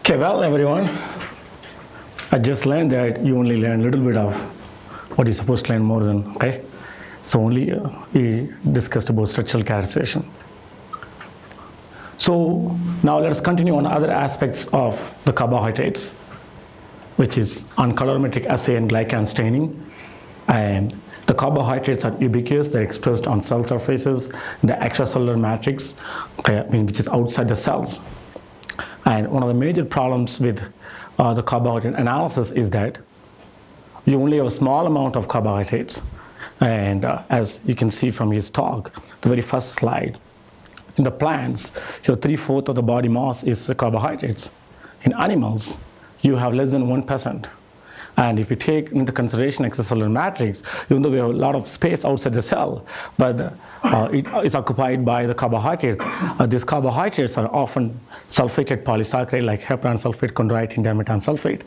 Okay, well, everyone, I just learned that you only learn a little bit of what you're supposed to learn more than, okay? So only we discussed about structural characterization. So now let's continue on other aspects of the carbohydrates, which is on colorimetric assay and glycan staining. And the carbohydrates are ubiquitous. They're expressed on cell surfaces, the extracellular matrix, okay, which is outside the cells. And one of the major problems with the carbohydrate analysis is that you only have a small amount of carbohydrates. And as you can see from his talk, the very first slide, in the plants, your 3/4 of the body mass is carbohydrates. In animals, you have less than 1%. And if you take into consideration extracellular matrix, even though we have a lot of space outside the cell, but it is occupied by the carbohydrates. These carbohydrates are often sulfated polysaccharide like heparan sulfate, chondroitin, dimethyl sulfate,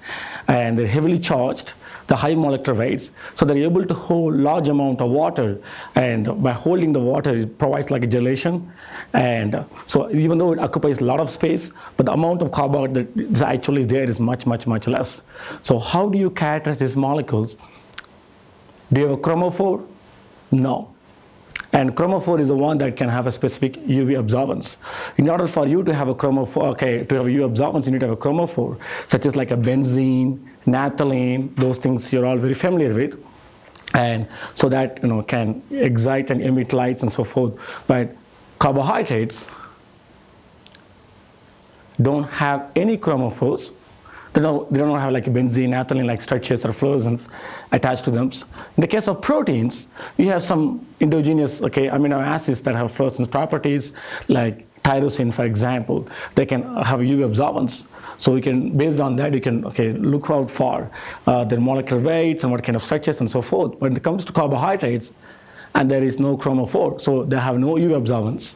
and they're heavily charged, the high molecular weights, so they're able to hold large amount of water, and by holding the water, it provides like a gelation. And so even though it occupies a lot of space, but the amount of carbohydrate that is actually there is much, much, much less. So how do you characterize these molecules? Do you have a chromophore? No. And chromophore is the one that can have a specific UV absorbance. In order for you to have a chromophore, okay, to have a UV absorbance, you need to have a chromophore, such as like a benzene, naphthalene, those things you're all very familiar with. And so that, can excite and emit lights and so forth. But carbohydrates don't have any chromophores. They don't have like a benzene, naphthalene, like structures or fluorescence attached to them. In the case of proteins, you have some endogenous amino acids that have fluorescence properties, like tyrosine, for example. They can have UV absorbance. So you can, based on that, you can look out for their molecular weights and what kind of structures and so forth. When it comes to carbohydrates, and there is no chromophore, so they have no UV absorbance.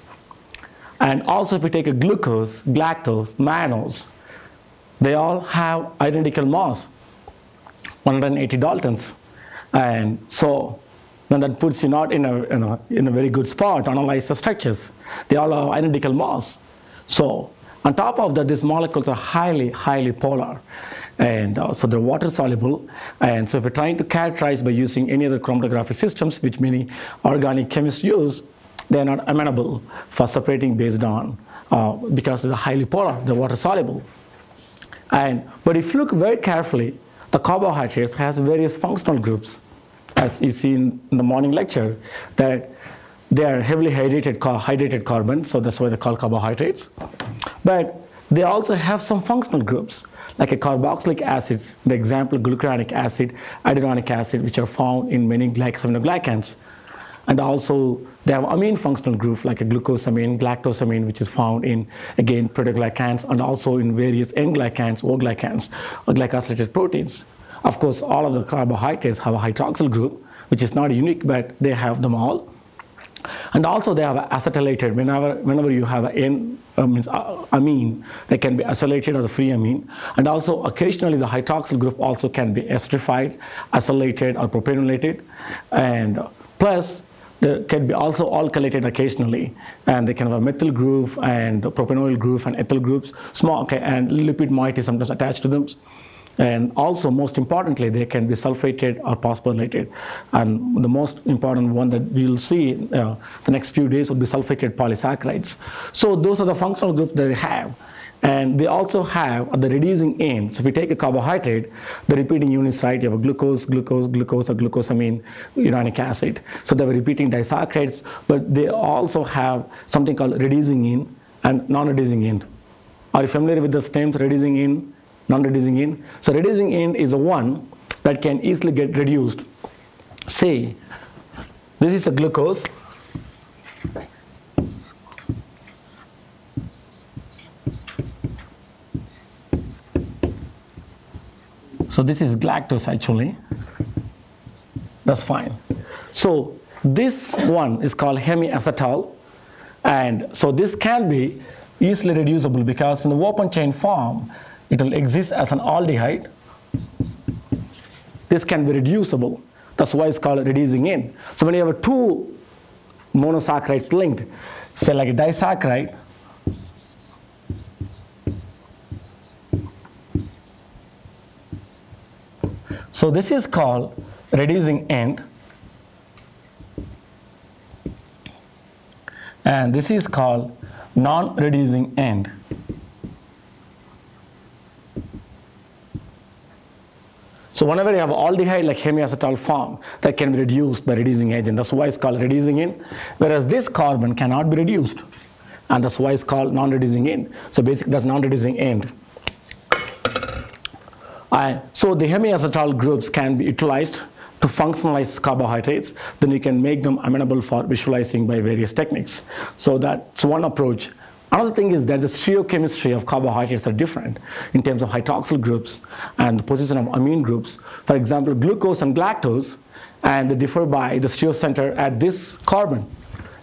And also, if we take a glucose, galactose, mannose, they all have identical mass, 180 daltons. And so then that puts you not in a very good spot to analyze the structures. They all have identical mass. So on top of that, these molecules are highly, highly polar. And so they're water soluble. And so if we're trying to characterize by using any other chromatographic systems, which many organic chemists use, they're not amenable for separating based on, because they're highly polar, they're water soluble. But if you look very carefully, the carbohydrates has various functional groups, as you see in the morning lecture, that they are heavily hydrated carbon, so that's why they're called carbohydrates. But they also have some functional groups, like a carboxylic acids, the example glucuronic acid, iodinic acid, which are found in many glycosciences. And also, they have amine functional group like a glucosamine, galactosamine, which is found in, again, proteoglycans, and also in various N-glycans, O-glycans, or glycosylated proteins. Of course, all of the carbohydrates have a hydroxyl group, which is not unique, but they have them all. And also, they have acetylated. Whenever you have an amine, they can be acylated or the free amine. And also, occasionally, the hydroxyl group also can be esterified, acylated, or propanolated. And plus, they can be also alkylated occasionally, and they can have a methyl group and propanoyl group and ethyl groups, and lipid moiety sometimes attached to them. And also, most importantly, they can be sulfated or phosphorylated. And the most important one that we'll see the next few days will be sulfated polysaccharides. So those are the functional groups that they have. And they also have the reducing end. So if we take a carbohydrate, the repeating units, right, you have a glucose, glucose, glucose, or glucosamine, uronic acid. So they have repeating disaccharides, but they also have something called reducing end and non-reducing end. Are you familiar with the terms reducing end, non-reducing end? So reducing end is the one that can easily get reduced. Say, this is a glucose. So this is galactose actually. That's fine. So this one is called hemiacetal. And so this can be easily reducible because in the open chain form, it will exist as an aldehyde. This can be reducible. That's why it's called reducing end. So when you have two monosaccharides linked, say like a disaccharide So this is called reducing end, and this is called non-reducing end. So whenever you have aldehyde like hemiacetal form, that can be reduced by reducing agent. That's why it's called reducing end. Whereas this carbon cannot be reduced, and that's why it's called non-reducing end. So basically that's non-reducing end. So the hemiacetal groups can be utilized to functionalize carbohydrates. Then you can make them amenable for visualizing by various techniques. So that's one approach. Another thing is that the stereochemistry of carbohydrates are different in terms of hydroxyl groups and the position of amine groups. For example, glucose and galactose, and they differ by the stereocenter at this carbon.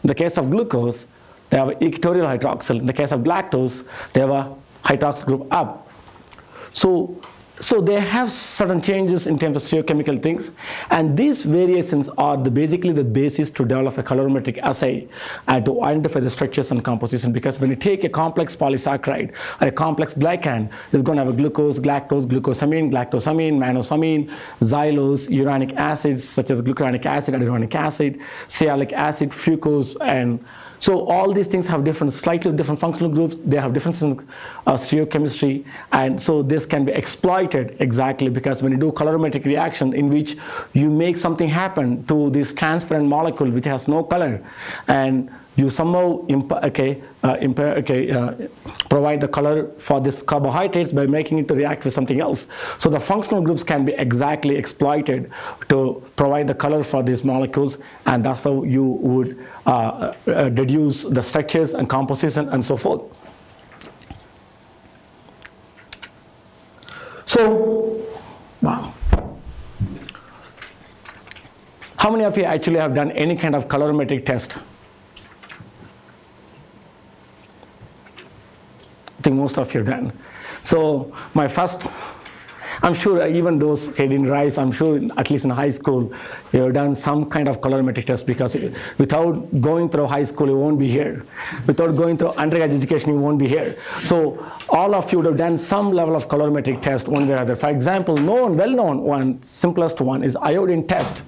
In the case of glucose, they have an equatorial hydroxyl. In the case of galactose, they have a hydroxyl group up. So they have certain changes in terms of stereochemical things, and these variations are basically the basis to develop a colorimetric assay and to identify the structures and composition. Because when you take a complex polysaccharide or a complex glycan, it's going to have a glucose, galactose, glucosamine, galactosamine, manosamine, xylose, uranic acids such as glucuronic acid, hyaluronic acid, sialic acid, fucose, and so all these things have slightly different functional groups. They have differences in stereochemistry, and so this can be exploited exactly because when you do colorimetric reaction in which you make something happen to this transparent molecule which has no color, and you somehow provide the color for this carbohydrates by making it to react with something else. So the functional groups can be exactly exploited to provide the color for these molecules, and that's how you would deduce the structures and composition and so forth. So, wow. How many of you actually have done any kind of colorimetric test? I think most of you have done. So my first, I'm sure even those in rise, I'm sure at least in high school, you have done some kind of colorimetric test, because without going through high school, you won't be here. Without going through undergraduate education, you won't be here. So all of you would have done some level of colorimetric test one way or other. For example, well-known one, simplest one is iodine test.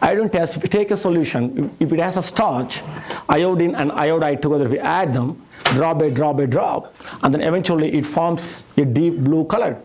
Iodine test, if you take a solution, if it has a starch, iodine and iodide together, if we add them, drop by drop by drop, and then eventually it forms a deep blue color.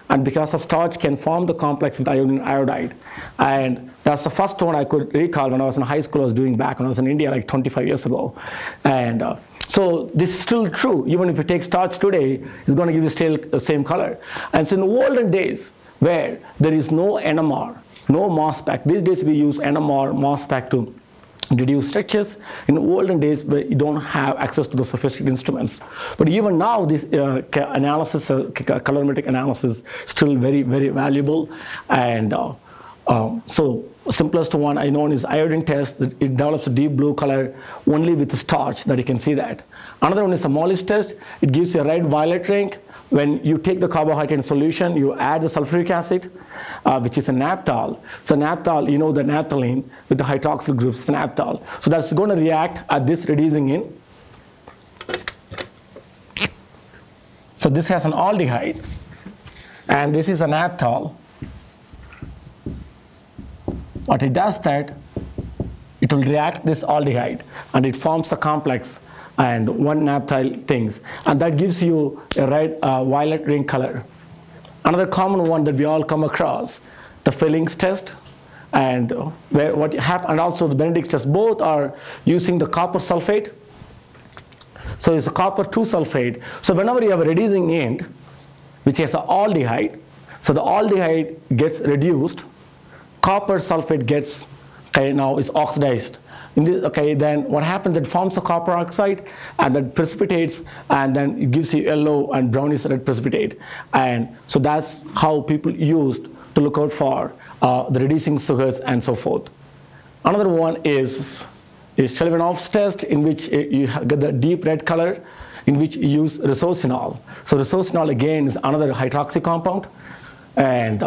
And because the starch can form the complex with iodine and iodide. And that's the first one I could recall when I was in high school. I was doing back when I was in India like 25 years ago. And so this is still true. Even if you take starch today, it's going to give you still the same color. And so in the olden days, where there is no NMR, no mass spec, these days we use NMR, mass spec to deduce structures. In the olden days, where you don't have access to the sophisticated instruments. But even now, this analysis, colorimetric analysis, still very, very valuable. And so simplest one I know is iodine test. It develops a deep blue color only with the starch, that you can see that. Another one is the Mollis test. It gives you a red-violet ring. When you take the carbohydrate solution, you add the sulfuric acid, which is a naphthol. So naphthol, you know the naphthalene with the hydroxyl groups, naphthol. So that's going to react at this reducing in. So this has an aldehyde, and this is a naphthol. What it does that, it will react this aldehyde, and it forms a complex and one naphthyl things, and that gives you a red violet ring color. Another common one that we all come across, the Fillings test, and and also the Benedict's test. Both are using the copper sulfate. So it's a copper 2 sulfate. So whenever you have a reducing end, which has an aldehyde, so the aldehyde gets reduced, copper sulfate gets now is oxidized. Then what happens? It forms a copper oxide, and that precipitates, and then it gives you yellow and brownish red precipitate. And so that's how people used to look out for the reducing sugars and so forth. Another one is Shelvanov's test, in which you get the deep red color, in which you use resorcinol. So resorcinol again is another hydroxy compound, and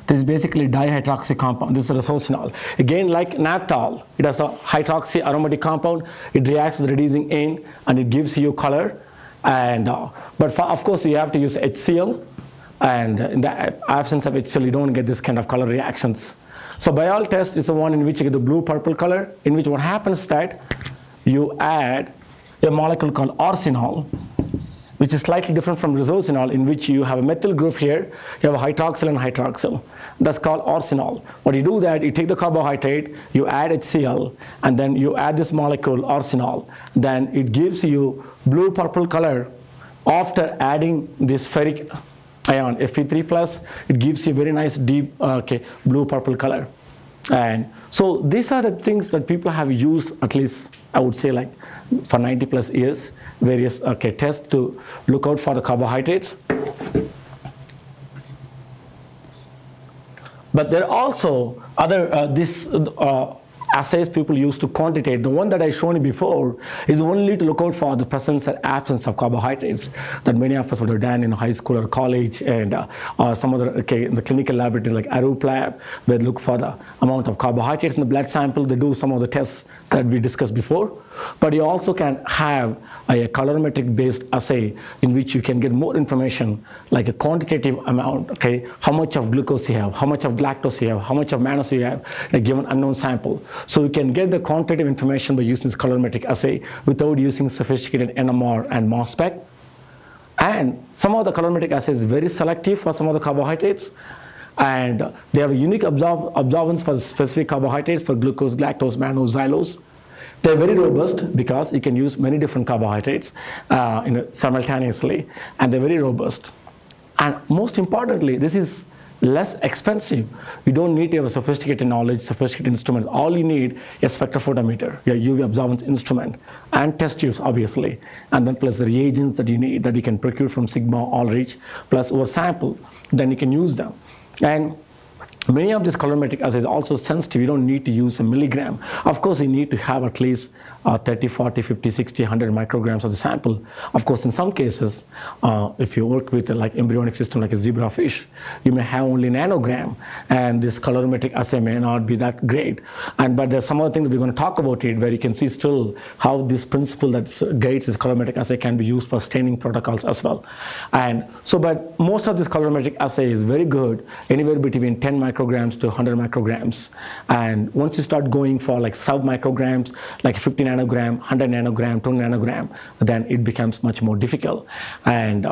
This is basically dihydroxy compound. This is resorcinol. Again, like naphthol, it has a hydroxy aromatic compound. It reacts with reducing in, and it gives you color. And but of course, you have to use HCl. And in the absence of HCl, you don't get this kind of color reactions. So Biol test is the one in which you get the blue-purple color, in which what happens is that you add a molecule called arsenol, which is slightly different from resorcinol, in which you have a methyl group here, you have a hydroxyl and hydroxyl. That's called arsenol. What you do that, you take the carbohydrate, you add HCl, and then you add this molecule arsenol. Then it gives you blue-purple color after adding this ferric ion, Fe3+, it gives you very nice deep blue-purple color. And so these are the things that people have used, at least I would say like for 90+ years, various tests to look out for the carbohydrates. But there are also other assays people use to quantitate. The one that I shown you before is only to look out for the presence and absence of carbohydrates that many of us would have done in high school or college, and some other in the clinical laboratories like Arup lab, where they look for the amount of carbohydrates in the blood sample. They do some of the tests that we discussed before. But you also can have a colorimetric based assay in which you can get more information, like a quantitative amount, how much of glucose you have, how much of lactose you have, how much of mannose you have in a given unknown sample. So you can get the quantitative information by using this colorimetric assay without using sophisticated NMR and mass spec. And some of the colorimetric assays is very selective for some of the carbohydrates, and they have a unique absorbance for the specific carbohydrates for glucose, lactose, mannose, xylose. They're very robust because you can use many different carbohydrates simultaneously, and they're very robust. And most importantly, this is less expensive. You don't need to have a sophisticated knowledge, sophisticated instrument. All you need is a spectrophotometer, your UV absorbance instrument, and test tubes, obviously, and then plus the reagents that you need that you can procure from Sigma, Ulrich, plus over sample, then you can use them. And many of these colorimetric assays are also sensitive. You don't need to use a milligram. Of course, you need to have at least 30, 40, 50, 60, 100 micrograms of the sample. Of course, in some cases, if you work with like embryonic system like a zebrafish, you may have only nanogram, and this colorimetric assay may not be that great. But there's some other thing that we're going to talk about it, where you can see still how this principle that guides this colorimetric assay can be used for staining protocols as well. And so, but most of this colorimetric assay is very good, anywhere between 10 micrograms to 100 micrograms. And once you start going for like sub-micrograms, like 50 nanogram, 100 nanogram, 2 nanogram, then it becomes much more difficult. And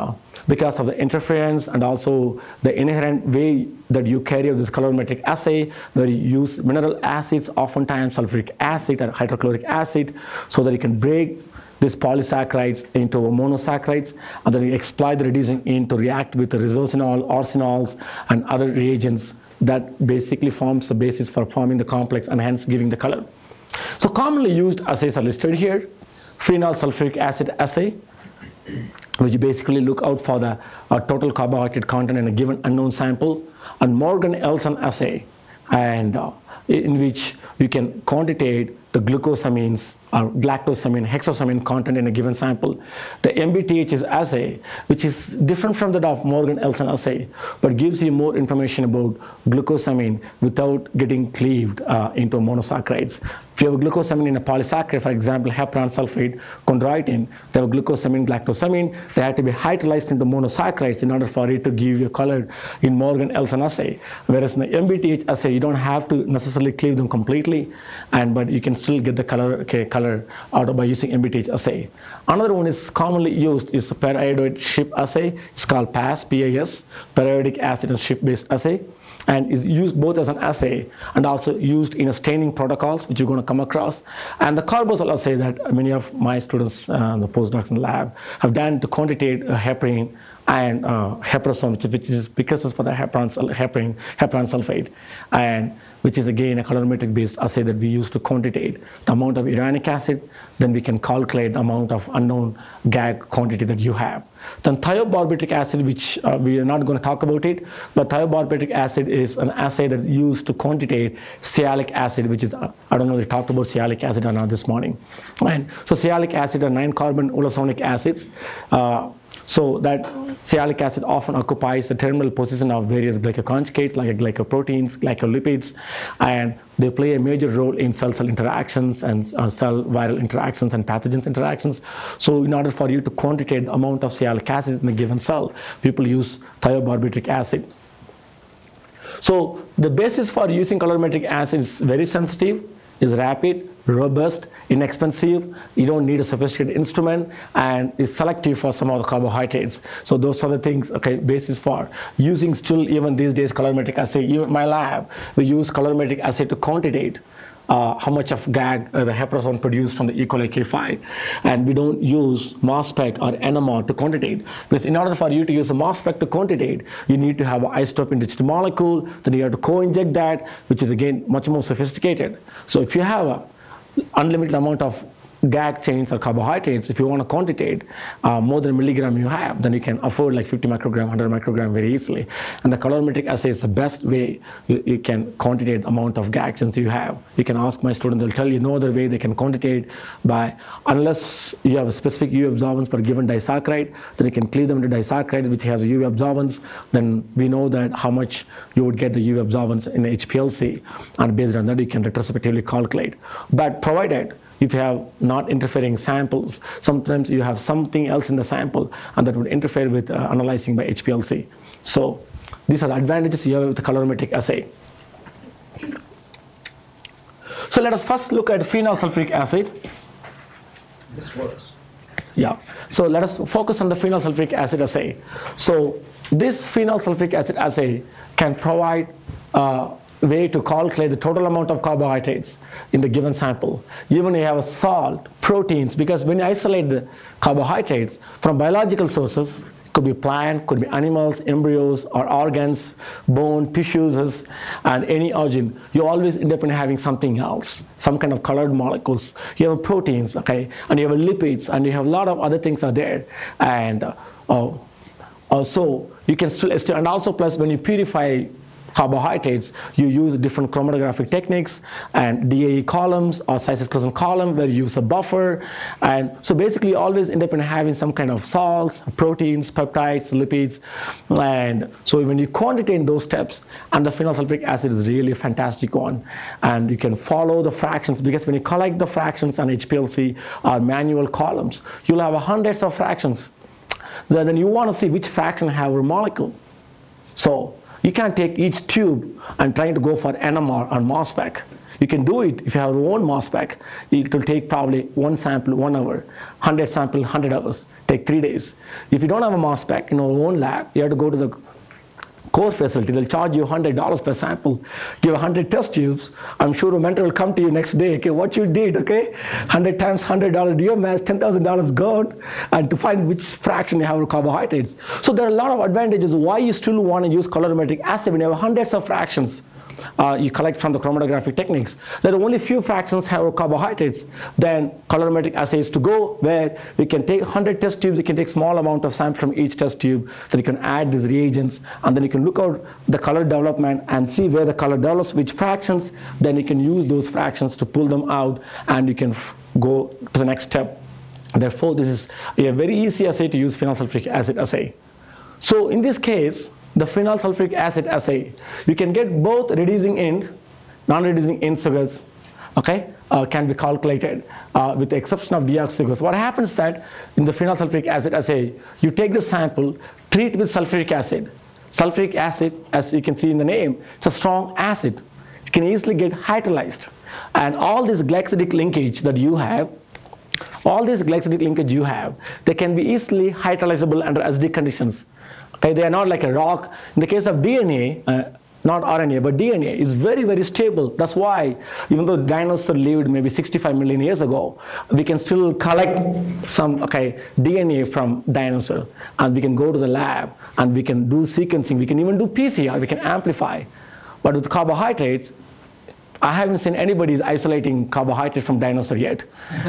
because of the interference and also the inherent way that you carry out this colorimetric assay, where you use mineral acids, oftentimes sulfuric acid or hydrochloric acid, so that you can break these polysaccharides into monosaccharides, and then you exploit the reducing in to react with the resorcinol, arsenols, and other reagents that basically forms the basis for forming the complex and hence giving the color. So commonly used assays are listed here. Phenol sulfuric acid assay, which basically look out for the total carbohydrate content in a given unknown sample, and Morgan-Elson assay, and in which you can quantitate the glucosamines or galactosamine, hexosamine content in a given sample. The MBTH assay, which is different from that of Morgan-Elson assay, but gives you more information about glucosamine without getting cleaved into monosaccharides. If you have a glucosamine in a polysaccharide, for example, heparan, sulfate, chondroitin, they have a glucosamine, galactosamine, they have to be hydrolyzed into monosaccharides in order for it to give you a color in Morgan-Elson assay. Whereas in the MBTH assay, you don't have to necessarily cleave them completely, but you can still get the color out by using MBTH assay. Another one is commonly used is the periodic ship assay. It's called PAS, P-A-S, periodic acid and ship-based assay, and is used both as an assay and also used in a staining protocols, which you're going to come across. And the Carbazole assay that many of my students, the postdocs in the lab, have done to quantitate heparin and heparosome, which is precursors for the heparan sulfate, and which is again a colorimetric based assay that we use to quantitate the amount of uranic acid. Then we can calculate the amount of unknown GAG quantity that you have. Then thiobarbitric acid, which we are not going to talk about it, but thiobarbitric acid is an assay that's used to quantitate sialic acid, which is, I don't know if we talked about sialic acid or not this morning. And so sialic acid are 9-carbon ulosonic acids. So that sialic acid often occupies the terminal position of various glycoconjugates like glycoproteins, glycolipids, and they play a major role in cell-cell interactions and cell-viral interactions and pathogens interactions. So in order for you to quantitate the amount of sialic acid in a given cell, people use thiobarbitric acid. So the basis for using colorimetric acid is very sensitive, is rapid, robust, inexpensive. You don't need a sophisticated instrument, and is selective for some of the carbohydrates. So those are the things, okay, basis for using still even these days colorimetric assay. Even in my lab, we use colorimetric assay to quantitate how much of GAG the heparan produced from the E. coli K5. And we don't use mass spec or NMR to quantitate, because in order for you to use a mass spec to quantitate, you need to have an isotope enriched molecule, then you have to co-inject that, which is again much more sophisticated. So if you have an unlimited amount of GAG chains or carbohydrates, if you want to quantitate more than a milligram you have, then you can afford like 50 microgram, 100 microgram very easily. And the colorimetric assay is the best way you can quantitate the amount of GAG chains you have. You can ask my students, they'll tell you no other way they can quantitate by, unless you have a specific UV absorbance for a given disaccharide, then you can cleave them into disaccharide which has a UV absorbance, then we know that how much you would get the UV absorbance in HPLC, and based on that you can retrospectively calculate. But provided if you have not interfering samples, sometimes you have something else in the sample and that would interfere with analyzing by HPLC. So these are the advantages you have with the colorimetric assay. So let us first look at phenol sulfuric acid. This works. Yeah. So let us focus on the phenol sulfuric acid assay. So this phenol sulfuric acid assay can provide way to calculate the total amount of carbohydrates in the given sample. Even you have a salt, proteins, because when you isolate the carbohydrates from biological sources, could be plant, could be animals, embryos, or organs, bone, tissues, and any origin, you always end up in having something else, some kind of colored molecules. You have proteins, okay, and you have lipids, and you have a lot of other things are there. And so you can still estimate, and also plus when you purify carbohydrates, you use different chromatographic techniques and DAE columns or size exclusion column where you use a buffer. And so basically you always end up in having some kind of salts, proteins, peptides, lipids. And so when you quantitate those steps, and the phenol sulfuric acid is really a fantastic one. And you can follow the fractions, because when you collect the fractions on HPLC or manual columns, you'll have hundreds of fractions. So then you want to see which fraction have a molecule. So you can't take each tube and trying to go for NMR or mass spec. You can do it if you have your own mass spec. It will take probably one sample, 1 hour, 100 sample, 100 hours, take 3 days. If you don't have a mass spec in your own lab, you have to go to the core facility. They'll charge you $100 per sample. You have 100 test tubes. I'm sure a mentor will come to you next day. Okay, what you did, okay? 100 times $100, do your math, $10,000 gone, and to find which fraction you have of carbohydrates. So there are a lot of advantages why you still want to use colorimetric assay when you have hundreds of fractions. You collect from the chromatographic techniques. There are only few fractions have carbohydrates. Then colorimetric assays to go, where we can take 100 test tubes, you can take small amount of sample from each test tube, then you can add these reagents, and then you can look out the color development and see where the color develops, which fractions, then you can use those fractions to pull them out, and you can go to the next step. Therefore, this is a very easy assay to use phenol sulfuric acid assay. So in this case, the phenol sulfuric acid assay, you can get both reducing end, non-reducing end sugars, okay, can be calculated with the exception of deoxysugars. What happens is that in the phenol sulfuric acid assay, you take the sample, treat with sulfuric acid. Sulfuric acid, as you can see in the name, it's a strong acid. It can easily get hydrolyzed. And all this glycosidic linkage that you have, they can be easily hydrolyzable under acidic conditions. Okay, they are not like a rock. In the case of DNA, not RNA, but DNA is very, very stable. That's why, even though dinosaurs lived maybe 65 million years ago, we can still collect some DNA from dinosaur, and we can go to the lab and we can do sequencing. We can even do PCR. We can amplify. But with carbohydrates, I haven't seen anybody isolating carbohydrate from dinosaur yet.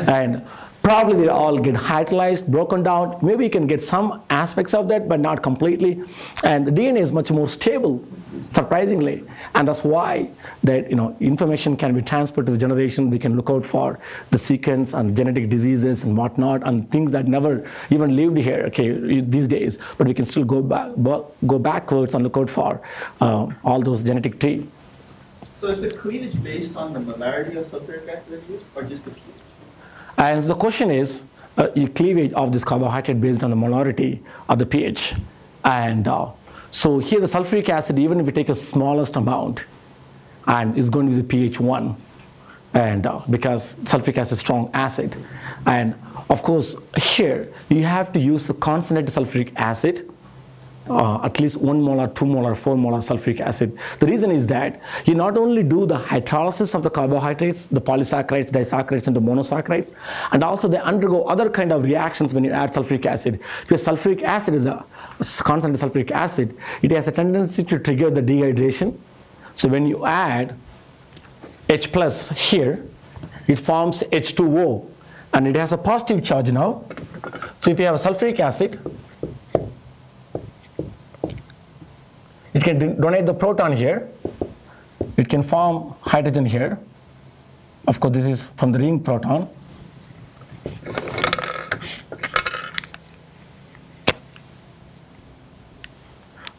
And Probably they all get hydrolyzed, broken down. Maybe you can get some aspects of that, but not completely. And the DNA is much more stable, surprisingly. And that's why that information can be transferred to the generation. We can look out for the sequence and genetic diseases and whatnot, and things that never even lived here, okay, these days. But we can still go backwards and look out for all those genetic trees. So is the cleavage based on the molarity of sulfuric acid that you use, or just the pH? And the question is, cleavage of this carbohydrate based on the molarity of the pH. And so here the sulfuric acid, even if we take a smallest amount, and it's going to be the pH 1, and because sulfuric acid is a strong acid. And of course, here you have to use the concentrated sulfuric acid, at least 1 molar, 2 molar, 4 molar sulfuric acid. The reason is that you not only do the hydrolysis of the carbohydrates, the polysaccharides, disaccharides into monosaccharides, and also they undergo other kind of reactions when you add sulfuric acid. Because sulfuric acid is a concentrated sulfuric acid, it has a tendency to trigger the dehydration. So when you add H plus here, it forms H2O, and it has a positive charge now. So if you have a sulfuric acid, it can donate the proton here. It can form hydrogen here. Of course, this is from the ring proton.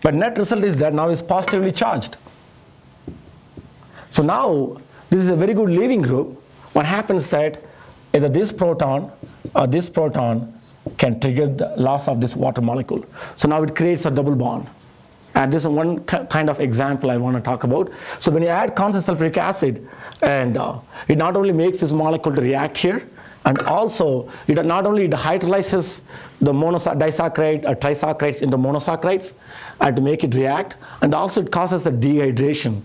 But net result is that now it's positively charged. So now this is a very good leaving group. What happens is that either this proton or this proton can trigger the loss of this water molecule. So now it creates a double bond. And this is one kind of example I want to talk about. So when you add constant sulfuric acid, and it not only makes this molecule to react here, and also it not only hydrolyzes the disaccharide or trisaccharides into monosaccharides and to make it react, and also it causes the dehydration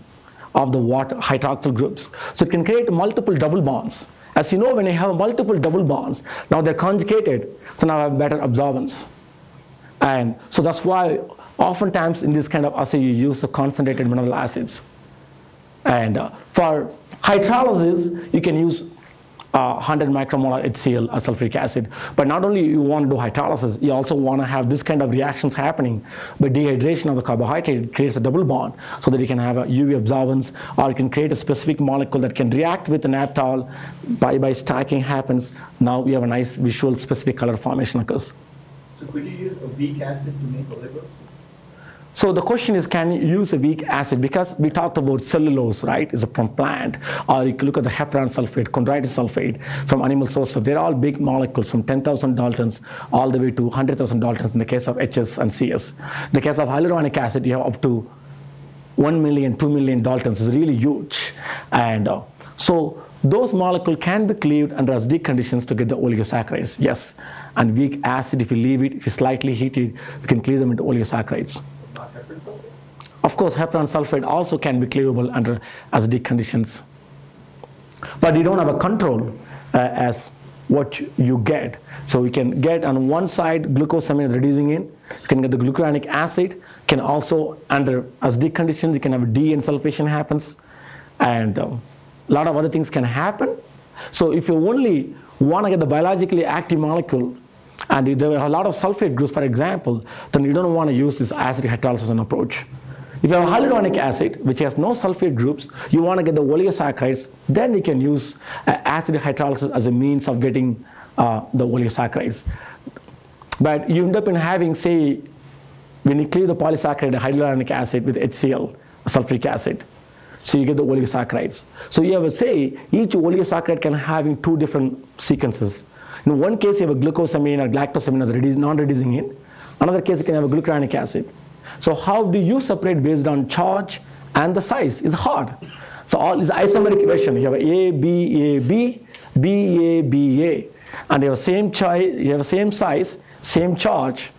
of the water hydroxyl groups. So it can create multiple double bonds. As you know, when you have multiple double bonds, now they're conjugated, so now I have better absorbance. And so that's why oftentimes in this kind of assay you use the concentrated mineral acids. And for hydrolysis, you can use 100 micromolar HCl or sulfuric acid. But not only you want to do hydrolysis, you also want to have this kind of reactions happening. By dehydration of the carbohydrate, it creates a double bond so that you can have a UV absorbance, or you can create a specific molecule that can react with the naphtol. By stacking happens, now we have a nice visual specific color formation occurs. So could you use a weak acid to make oligos? So the question is, can you use a weak acid? Because we talked about cellulose, right? It's from plant. Or you can look at the Heparan sulfate, chondroitin sulfate from animal sources. They're all big molecules from 10,000 Daltons all the way to 100,000 Daltons in the case of HS and CS. In the case of hyaluronic acid, you have up to 1 million, 2 million Daltons. It's really huge. And so those molecules can be cleaved under acidic conditions to get the oligosaccharides, yes. And weak acid, if you leave it, if you slightly heat it, you can cleave them into oligosaccharides. Of course, heparan sulfate also can be cleavable under acidic conditions. But you don't have a control as what you get. So we can get on one side glucosamine is reducing in. You can get the glucuronic acid. Can also, under acidic conditions, you can have a de-ensulfation happens. And a lot of other things can happen. So if you only want to get the biologically active molecule, and there are a lot of sulfate groups, for example, then you don't want to use this acid hydrolysis as an approach. If you have hyaluronic acid, which has no sulfate groups, you want to get the oligosaccharides, then you can use acid hydrolysis as a means of getting the oligosaccharides. But you end up in having, say, when you cleave the polysaccharide, hyaluronic acid with HCl, sulfuric acid, so you get the oligosaccharides. So you have, say, each oligosaccharide can having two different sequences. In one case, you have a glucosamine or galactosamine as non-reducing in. Another case, you can have a glucuronic acid. So how do you separate based on charge and the size? It's hard. So all is isomeric equation. You have A, B, A, B, B, A, B, A. And you have same size, same charge,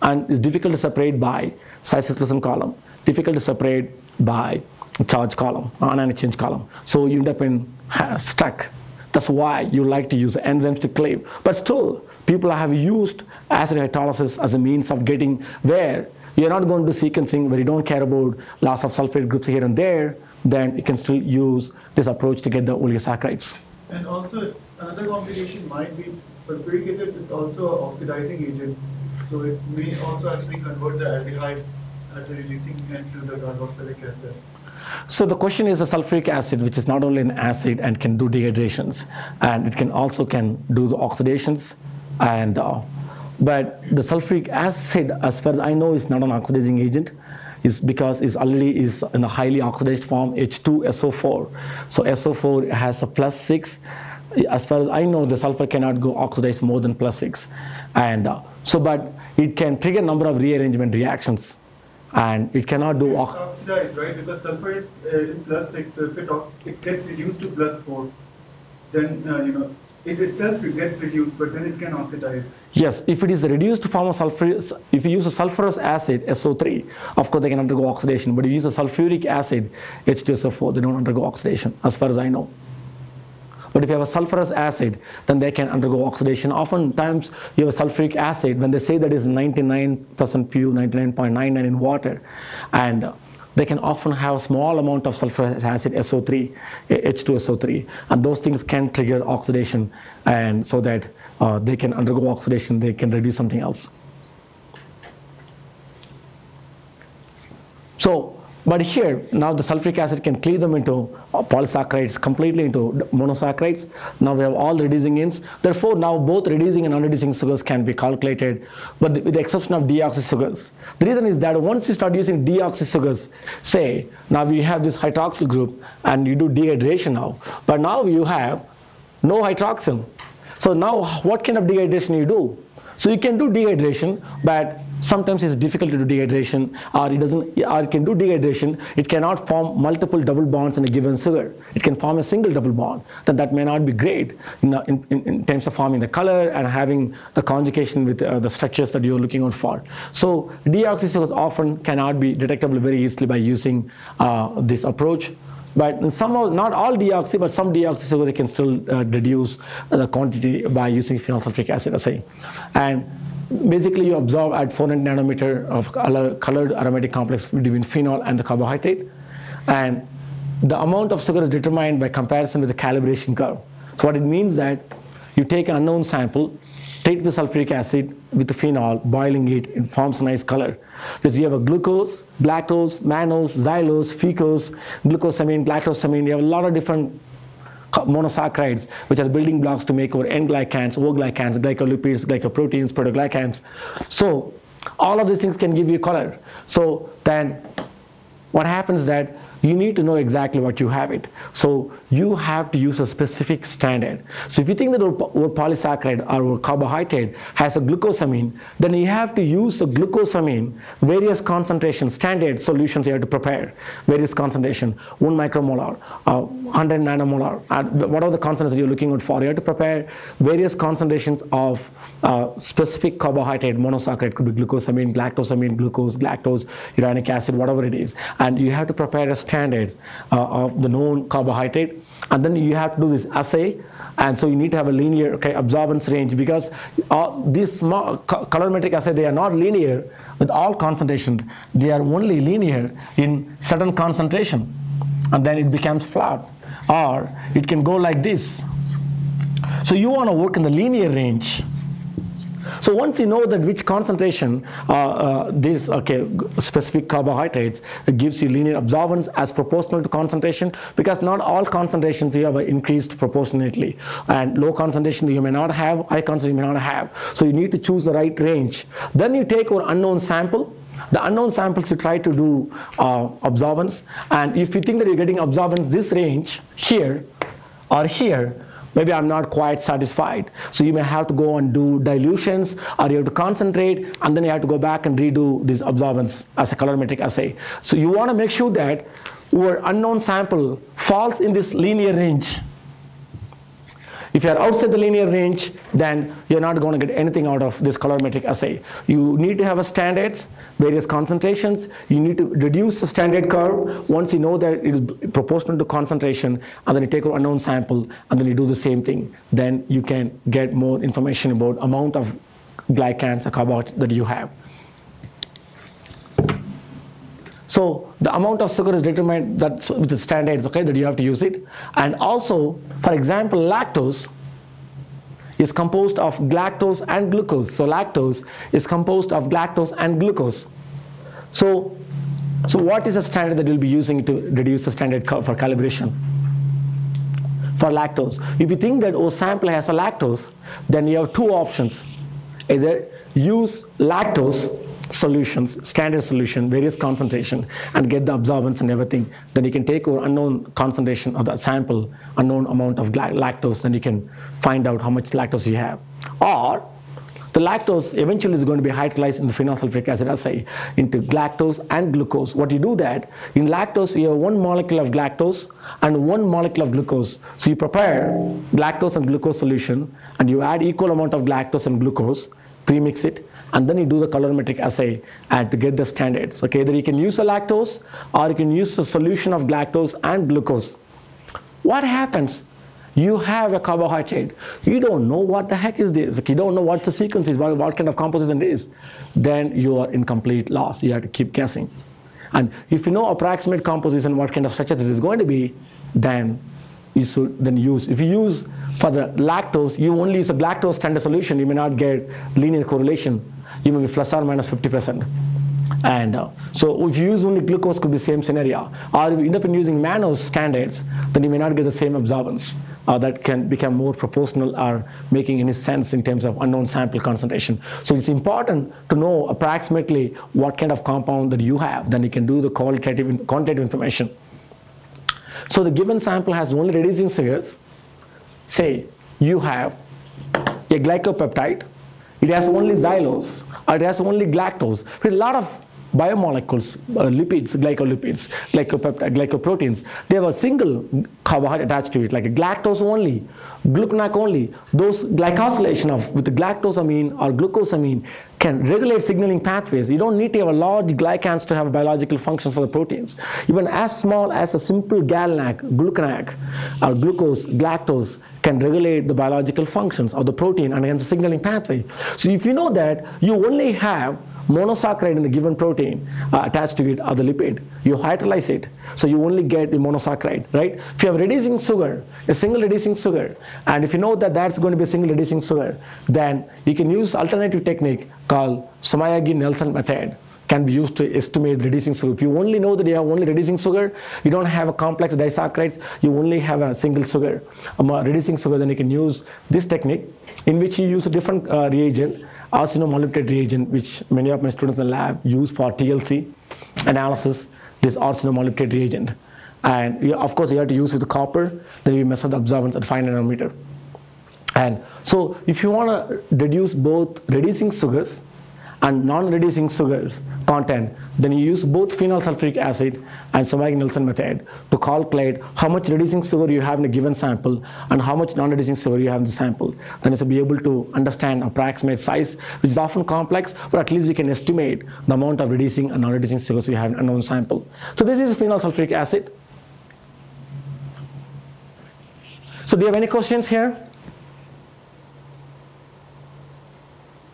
and it's difficult to separate by size exclusion column, difficult to separate by charge column, anion exchange column. So you end up in stuck. That's why you like to use enzymes to cleave. But still, people have used acid hydrolysis as a means of getting where you're not going to do sequencing, where you don't care about loss of sulfate groups here and there, then you can still use this approach to get the oligosaccharides. And also, another complication might be sulfuric acid is also an oxidizing agent, so it may also actually convert the aldehyde at the releasing end to the carboxylic acid. So the question is the sulfuric acid, which is not only an acid and can do dehydrations, and it can also do the oxidations, and but the sulfuric acid, as far as I know, is not an oxidizing agent, is because it's already is in a highly oxidized form, H2SO4. So SO4 has a +6. As far as I know, the sulfur cannot go oxidized more than +6, and but it can trigger a number of rearrangement reactions. And it cannot do oxidized, right? Because sulfur is in +6, so if it gets reduced to +4, then it itself gets reduced, but then it can oxidize. Yes, if it is a reduced form of sulfur, if you use a sulfurous acid, SO3, of course they can undergo oxidation. But if you use a sulfuric acid, H2SO4, they don't undergo oxidation, as far as I know. But if you have a sulfurous acid, then they can undergo oxidation. Oftentimes, you have a sulfuric acid, when they say that is 99% pure, 99.99 in water, and they can often have a small amount of sulfurous acid, SO3, H2SO3, and those things can trigger oxidation, and so that they can undergo oxidation, they can reduce something else. So, but here, now the sulfuric acid can cleave them into polysaccharides, completely into monosaccharides. Now we have all the reducing ends. Therefore, now both reducing and unreducing sugars can be calculated, but with the exception of deoxy sugars. The reason is that once you start using deoxy sugars, say, now we have this hydroxyl group, and you do dehydration now, but now you have no hydroxyl. So now what kind of dehydration you do? So you can do dehydration, but sometimes it's difficult to do dehydration, or it can do dehydration. It cannot form multiple double bonds in a given sugar. It can form a single double bond. Then that may not be great in terms of forming the color and having the conjugation with the structures that you're looking out for. So deoxy sugars often cannot be detectable very easily by using this approach. But not all deoxy, but some deoxy sugars can still reduce the quantity by using phenol sulfuric acid assay. And basically you observe at 400 nanometer of colored aromatic complex between phenol and the carbohydrate. And the amount of sugar is determined by comparison with the calibration curve. So what it means that you take an unknown sample, take the sulfuric acid with the phenol, boiling it forms a nice color. Because you have a glucose, lactose, mannose, xylose, fucose, glucosamine, galactosamine. You have a lot of different monosaccharides, which are building blocks to make our N-glycans, O-glycans, glycolipids, glycoproteins, proteoglycans. So all of these things can give you color. So then what happens is that you need to know exactly what you have it. So you have to use a specific standard. So if you think that our polysaccharide or our carbohydrate has a glucosamine, then you have to use the glucosamine, various concentration, standard solutions you have to prepare, various concentration, 1 micromolar, 100 nanomolar, whatever the concentrations you're looking out for. You have to prepare various concentrations of specific carbohydrate, monosaccharide, could be glucosamine, galactosamine, glucose, lactose, uranic acid, whatever it is. And you have to prepare a standards of the known carbohydrate, and then you have to do this assay, and so you need to have a linear absorbance range, because these colorimetric assay, they are not linear with all concentrations. They are only linear in certain concentration, and then it becomes flat, or it can go like this. So you want to work in the linear range. So once you know that which concentration these specific carbohydrates gives you linear absorbance as proportional to concentration, because not all concentrations you have increased proportionately, and low concentration you may not have, high concentration you may not have. So you need to choose the right range. Then you take your unknown sample. The unknown samples you try to do absorbance, and if you think that you're getting absorbance this range here or here, maybe I'm not quite satisfied. So you may have to go and do dilutions, or you have to concentrate, and then you have to go back and redo this absorbance as a colorimetric assay. So you want to make sure that your unknown sample falls in this linear range. If you are outside the linear range, then you're not going to get anything out of this colorimetric assay. You need to have a standards, various concentrations. You need to reduce the standard curve once you know that it is proportional to concentration, and then you take an unknown sample, and then you do the same thing. Then you can get more information about amount of glycans or carbohydrates that you have. So the amount of sugar is determined that with the standards, that you have to use it. And also, for example, lactose is composed of galactose and glucose. So lactose is composed of galactose and glucose. So what is the standard that you'll be using to reduce the standard curve for calibration? For lactose, if you think that sample has a lactose, then you have two options. Either use lactose solutions, standard solution, various concentration, and get the absorbance and everything. Then you can take your unknown concentration of the sample, unknown amount of lactose, then you can find out how much lactose you have. Or the lactose eventually is going to be hydrolyzed in the phenol sulfuric acid assay into galactose and glucose. What you do that, in lactose you have one molecule of galactose and one molecule of glucose. So you prepare galactose and glucose solution, and you add equal amount of galactose and glucose, premix it, and then you do the colorimetric assay and to get the standards. Okay, either you can use the lactose or you can use the solution of galactose and glucose. What happens? You have a carbohydrate. You don't know what the heck is this. You don't know what the sequence is, what kind of composition it is. Then you are in complete loss. You have to keep guessing. And if you know approximate composition, what kind of structure this is going to be, then you should then use. If you use for the lactose, you only use a galactose standard solution, you may not get linear correlation. You may be plus or minus 50%. And so if you use only glucose, could be same scenario. Or if you end up using mannose standards, then you may not get the same absorbance. That can become more proportional or making any sense in terms of unknown sample concentration. So it's important to know approximately what kind of compound that you have. Then you can do the quantitative information. So the given sample has only reducing sugars. Say you have a glycopeptide. It has only xylose, or it has only galactose, with a lot of biomolecules, lipids, glycolipids, glycopeptide, glycoproteins. They have a single carbohydrate attached to it, like a galactose only, glucanac only. Those glycosylation of with the galactosamine or glucosamine can regulate signaling pathways. You don't need to have a large glycans to have a biological function for the proteins. Even as small as a simple galanac, glucanac, or glucose, galactose can regulate the biological functions of the protein and hence the signaling pathway. So if you know that you only have monosaccharide in the given protein attached to it or the lipid, you hydrolyze it, so you only get the monosaccharide, right? If you have reducing sugar, a single reducing sugar, and if you know that that's going to be a single reducing sugar, then you can use alternative technique called Elson-Morgan method, can be used to estimate reducing sugar. If you only know that you have only reducing sugar, you don't have a complex disaccharides, you only have a single sugar, reducing sugar, then you can use this technique in which you use a different reagent, arsenic reagent, which many of my students in the lab use for TLC analysis, this arsenic reagent. And of course you have to use with the copper, then you measure the absorbance at 5 nanometer. And so if you want to reduce both reducing sugars and non-reducing sugars content, then you use both phenol sulfuric acid and Elson-Morgan method to calculate how much reducing sugar you have in a given sample and how much non-reducing sugar you have in the sample. Then it's to be able to understand approximate size, which is often complex, but at least you can estimate the amount of reducing and non-reducing sugars you have in a known sample. So this is phenol sulfuric acid. So do you have any questions here?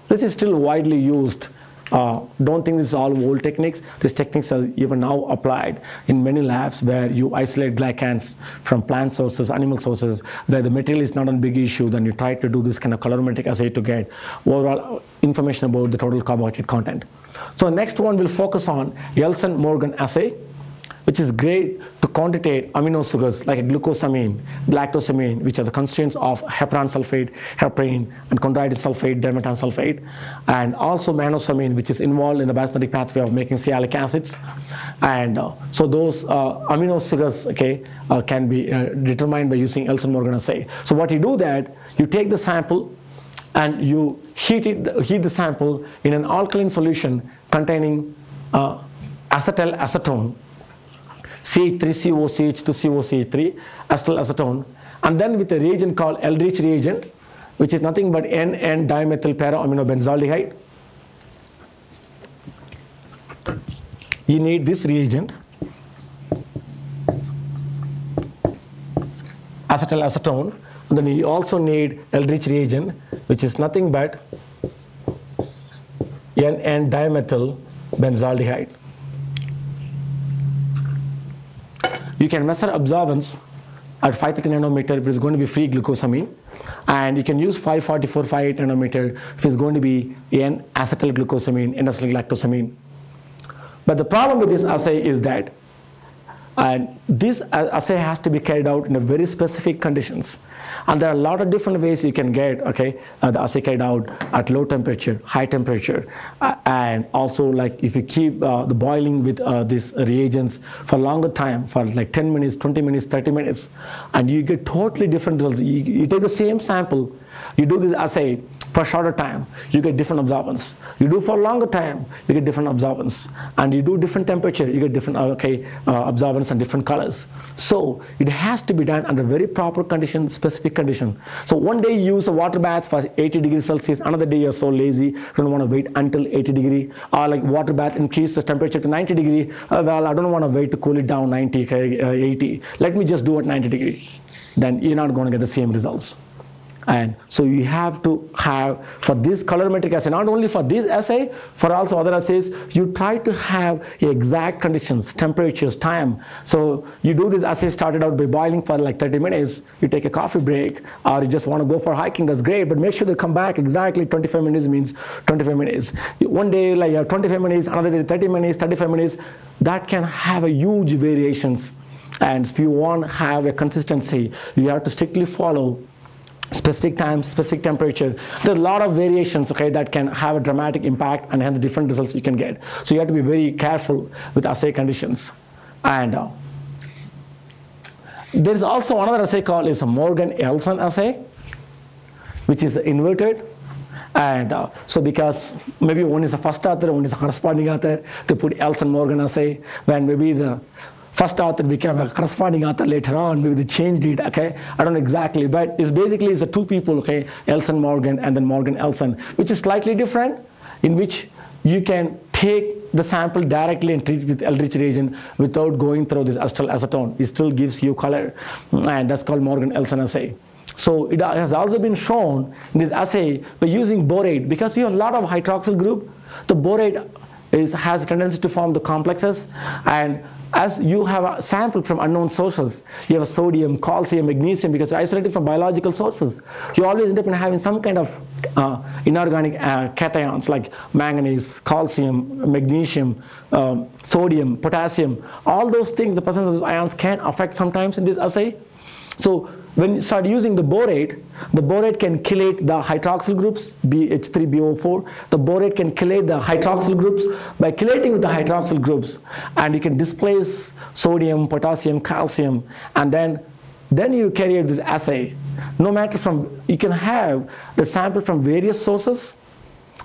This is still widely used. Don't think this is all old techniques. These techniques are even now applied in many labs where you isolate glycans from plant sources, animal sources, where the material is not a big issue. Then you try to do this kind of colorimetric assay to get overall information about the total carbohydrate content. So next one will focus on Elson-Morgan assay, which is great to quantitate amino sugars like glucosamine, galactosamine, which are the constituents of heparan sulfate, heparin, and chondroitin sulfate, dermatan sulfate, and also manosamine, which is involved in the biosynthetic pathway of making sialic acids. And so those amino sugars, can be determined by using Elson-Morgan assay. So what you do that, you take the sample and you heat the sample in an alkaline solution containing acetone, CH3CO, CH2CO, CH3, acetyl acetone, and then with a reagent called Eldridge reagent, which is nothing but N-dimethyl para-aminobenzaldehyde. You need this reagent, acetyl acetone, and then you also need Eldridge reagent, which is nothing but N-dimethyl benzaldehyde. You can measure absorbance at 530 nanometer if it's going to be free glucosamine, and you can use 544, 58 nanometer if it's going to be N-acetyl glucosamine, N-acetyl galactosamine. But the problem with this assay is that this assay has to be carried out in a very specific conditions. And there are a lot of different ways you can get the assay carried out at low temperature, high temperature, and also like if you keep the boiling with these reagents for longer time, for like 10 minutes, 20 minutes, 30 minutes, and you get totally different results. You take the same sample, you do this assay for shorter time, you get different absorbance. You do for longer time, you get different absorbance. And you do different temperature, you get different absorbance and different colors. So it has to be done under very proper condition, specific condition. So one day you use a water bath for 80 degrees Celsius, another day you're so lazy, you don't want to wait until 80 degree, or like water bath increase the temperature to 90 degree, well, I don't want to wait to cool it down 90, 80. Let me just do it 90 degree. Then you're not going to get the same results. And so you have to have, for this colorimetric assay, not only for this assay, for also other assays, you try to have exact conditions, temperatures, time. So you do this assay started out by boiling for like 30 minutes, you take a coffee break, or you just want to go for hiking, that's great, but make sure they come back exactly 25 minutes means 25 minutes. One day like you have 25 minutes, another day 30 minutes, 35 minutes, that can have a huge variations. And if you want to have a consistency, you have to strictly follow specific time, specific temperature. There are a lot of variations, that can have a dramatic impact and have the different results you can get. So you have to be very careful with assay conditions. And there is also another assay called is a Morgan-Elson assay, which is inverted. And so because maybe one is a first author, one is a corresponding author, they put Elson-Morgan assay, when maybe the first author became a corresponding author later on, maybe they changed it, I don't know exactly, but it's basically it's the two people, Elson-Morgan and then Morgan-Elson, which is slightly different, in which you can take the sample directly and treat with Eldridge reagent without going through this acetyl acetone. It still gives you color, and that's called Morgan-Elson assay. So it has also been shown in this assay by using borate, because you have a lot of hydroxyl group, the borate has a tendency to form the complexes, and as you have a sample from unknown sources, you have a sodium, calcium, magnesium, because you're isolated from biological sources, you always end up in having some kind of inorganic cations like manganese, calcium, magnesium, sodium, potassium. All those things, the presence of those ions can affect sometimes in this assay. So when you start using the borate can chelate the hydroxyl groups, BH3BO4. The borate can chelate the hydroxyl groups. By chelating with the hydroxyl groups, and you can displace sodium, potassium, calcium, and then you carry out this assay. No matter you can have the sample from various sources,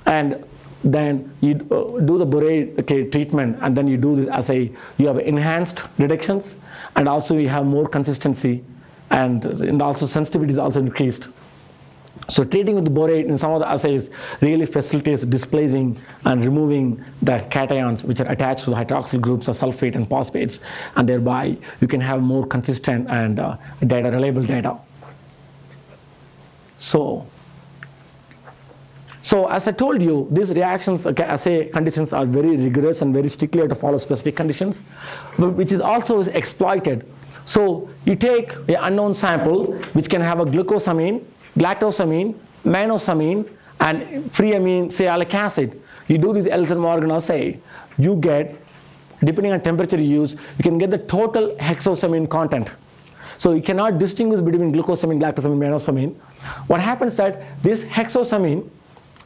and then you do the borate treatment, and then you do this assay. You have enhanced detections, and also you have more consistency. And also sensitivity is also increased. So treating with the borate in some of the assays really facilitates displacing and removing the cations which are attached to the hydroxyl groups of sulfate and phosphates, and thereby you can have more consistent and reliable data. So as I told you, these reactions, assay conditions are very rigorous and very strictly have to follow specific conditions, which is also exploited. So you take an unknown sample which can have a glucosamine, galactosamine, manosamine, and free amine sialic acid. You do this Elson-Morgan assay, you get, depending on temperature you use, you can get the total hexosamine content. So you cannot distinguish between glucosamine, galactosamine, manosamine. What happens is that this hexosamine,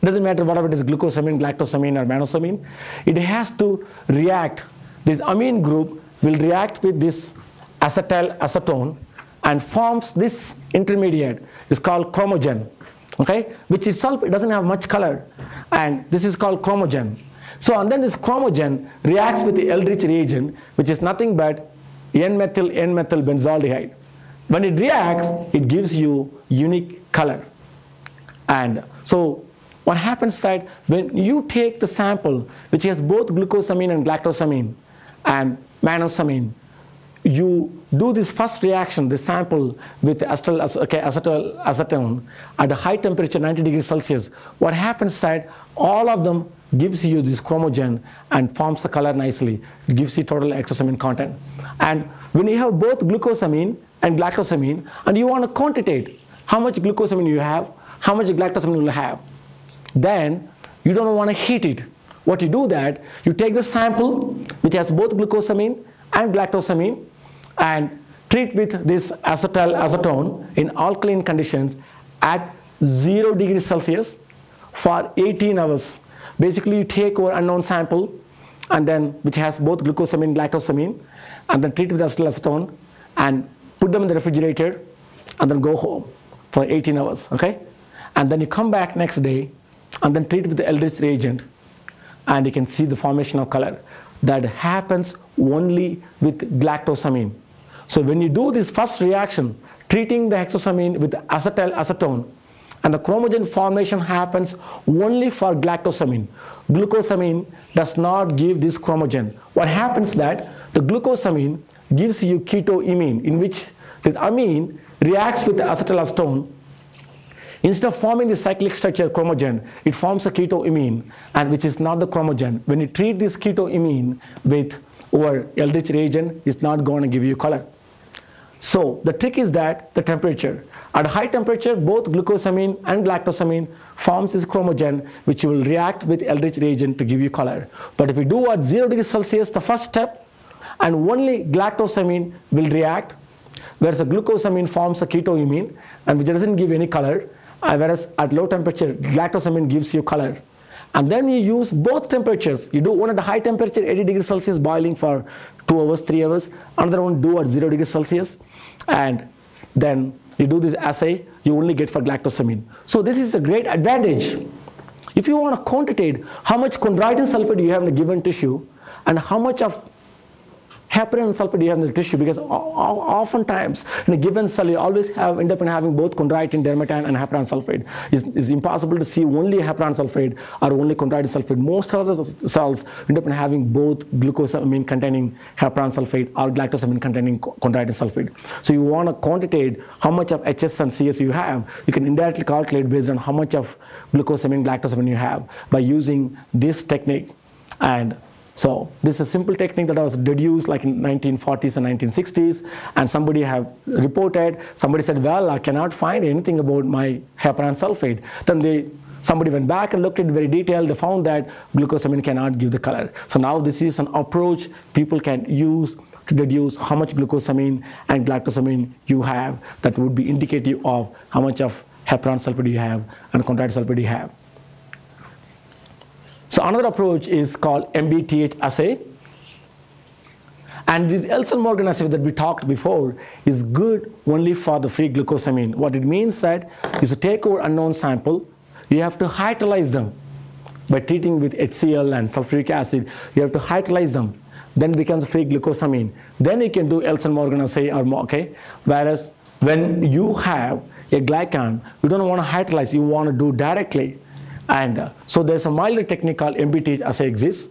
doesn't matter whatever it is, glucosamine, galactosamine, or manosamine, it has to react. This amine group will react with this acetyl acetone and forms this intermediate. It's called chromogen, which itself, it doesn't have much color, and this is called chromogen. So and then this chromogen reacts with the Eldridge reagent, which is nothing but N-methyl benzaldehyde. When it reacts, it gives you unique color. And so what happens is that when you take the sample which has both glucosamine and galactosamine and manosamine, you do this first reaction, this sample with acetyl acetone at a high temperature, 90 degrees Celsius. What happens is that all of them gives you this chromogen and forms the color nicely. It gives you total hexosamine content. And when you have both glucosamine and galactosamine, and you want to quantitate how much glucosamine you have, how much galactosamine you will have, then you don't want to heat it. What you do that, you take the sample which has both glucosamine and galactosamine and treat with this acetone in alkaline conditions at 0 degrees Celsius for 18 hours. Basically, you take our unknown sample and then which has both glucosamine and galactosamine, and then treat with acetone and put them in the refrigerator and then go home for 18 hours, okay? And then you come back next day and then treat with the Eldridge reagent, and you can see the formation of color. That happens only with galactosamine. So when you do this first reaction, treating the hexosamine with acetone, and the chromogen formation happens only for galactosamine. Glucosamine does not give this chromogen. What happens that the glucosamine gives you ketoimine, in which this amine reacts with the acetone. Instead of forming the cyclic structure chromogen, it forms a ketoimine, and which is not the chromogen. When you treat this ketoimine with our Eldridge reagent, it's not going to give you color. So the trick is that the temperature. At high temperature, both glucosamine and galactosamine forms this chromogen, which will react with Eldridge reagent to give you color. But if we do at 0 degrees Celsius, the first step, and only galactosamine will react, whereas the glucosamine forms a ketoimine, and which doesn't give any color, whereas at low temperature, galactosamine gives you color. And then you use both temperatures. You do one at the high temperature, 80 degrees Celsius, boiling for 2 hours, 3 hours. Another one do at 0 degrees Celsius. And then you do this assay, you only get for galactosamine. So this is a great advantage. If you want to quantitate how much chondroitin sulfate you have in a given tissue and how much of heparan sulfate you have in the tissue, because oftentimes in a given cell you always end up having both chondroitin, dermatan, and heparan sulfate. It's impossible to see only heparan sulfate or only chondroitin sulfate. Most of the cells end up having both glucosamine containing heparan sulfate or galactosamine containing chondroitin sulfate. So you want to quantitate how much of HS and CS you have. You can indirectly calculate based on how much of glucosamine, galactosamine you have by using this technique. And so this is a simple technique that was deduced like in 1940s and 1960s, and somebody have reported, somebody said, well, I cannot find anything about my heparan sulfate. Then somebody went back and looked at it very detailed, they found that glucosamine cannot give the color. So now this is an approach people can use to deduce how much glucosamine and galactosamine you have that would be indicative of how much of heparan sulfate you have and chondroitin sulfate you have. So another approach is called MBTH assay. And this Elson-Morgan assay that we talked before is good only for the free glucosamine. What it means that is to take our unknown sample, you have to hydrolyze them by treating with HCl and sulfuric acid. You have to hydrolyze them. Then it becomes free glucosamine. Then you can do Elson-Morgan assay or more, okay? Whereas when you have a glycan, you don't want to hydrolyze, you want to do directly. And so there's a milder technique called MBTH assay exists,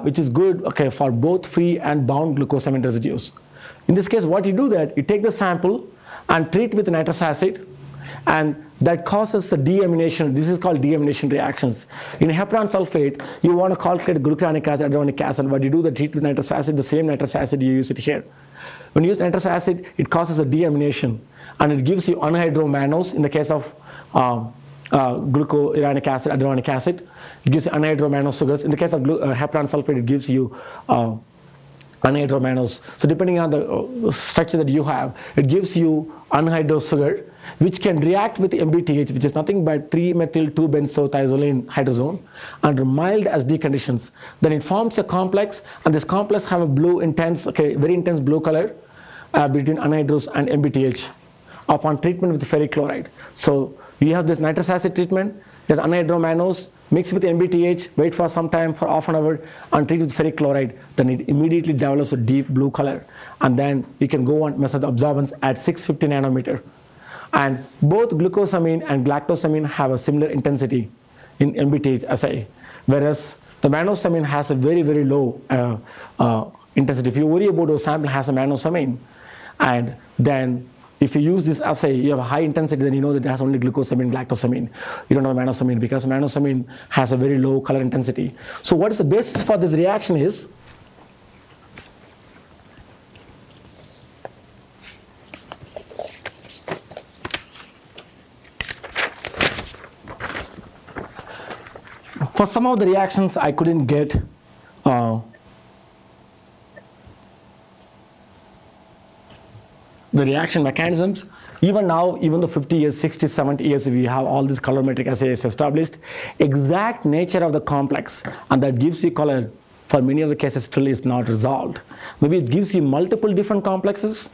which is good, okay, for both free and bound glucosamine residues. In this case, what you do that, you take the sample and treat with nitrous acid, and that causes the deamination. This is called deamination reactions. In heparan sulfate, you want to calculate glucuronic acid, hyaluronic acid. What you do, that treat with nitrous acid, the same nitrous acid you use it here. When you use nitrous acid, it causes a deamination, and it gives you anhydromannose in the case of glucuronic acid, hyaluronic acid. It gives you anhydromannose sugars. In the case of heparan sulfate, it gives you anhydromannose. So depending on the structure that you have, it gives you anhydrous sugar, which can react with MBTH, which is nothing but 3-methyl-2-benzothiazolane hydrazone, under mild acidic conditions. Then it forms a complex, and this complex have a blue intense, okay, very intense blue color between anhydrous and MBTH upon treatment with ferric chloride. So we have this nitrous acid treatment, there's anhydromannose, mix with MBTH, wait for some time, for half an hour, and treat with ferric chloride. Then it immediately develops a deep blue color. And then you can go and measure the absorbance at 650 nanometer. And both glucosamine and galactosamine have a similar intensity in MBTH assay, whereas the mannose-amine has a very, very low intensity. If you worry about a sample has a mannose-amine, and then if you use this assay, you have a high intensity, then you know that it has only glucosamine, galactosamine. You don't have mannose-amine because mannose-amine has a very low color intensity. So what is the basis for this reaction is, for some of the reactions I couldn't get the reaction mechanisms. Even now, even though 50 years, 60, 70 years, we have all these colorimetric assays established, exact nature of the complex, and that gives you color, for many of the cases still is not resolved. Maybe it gives you multiple different complexes,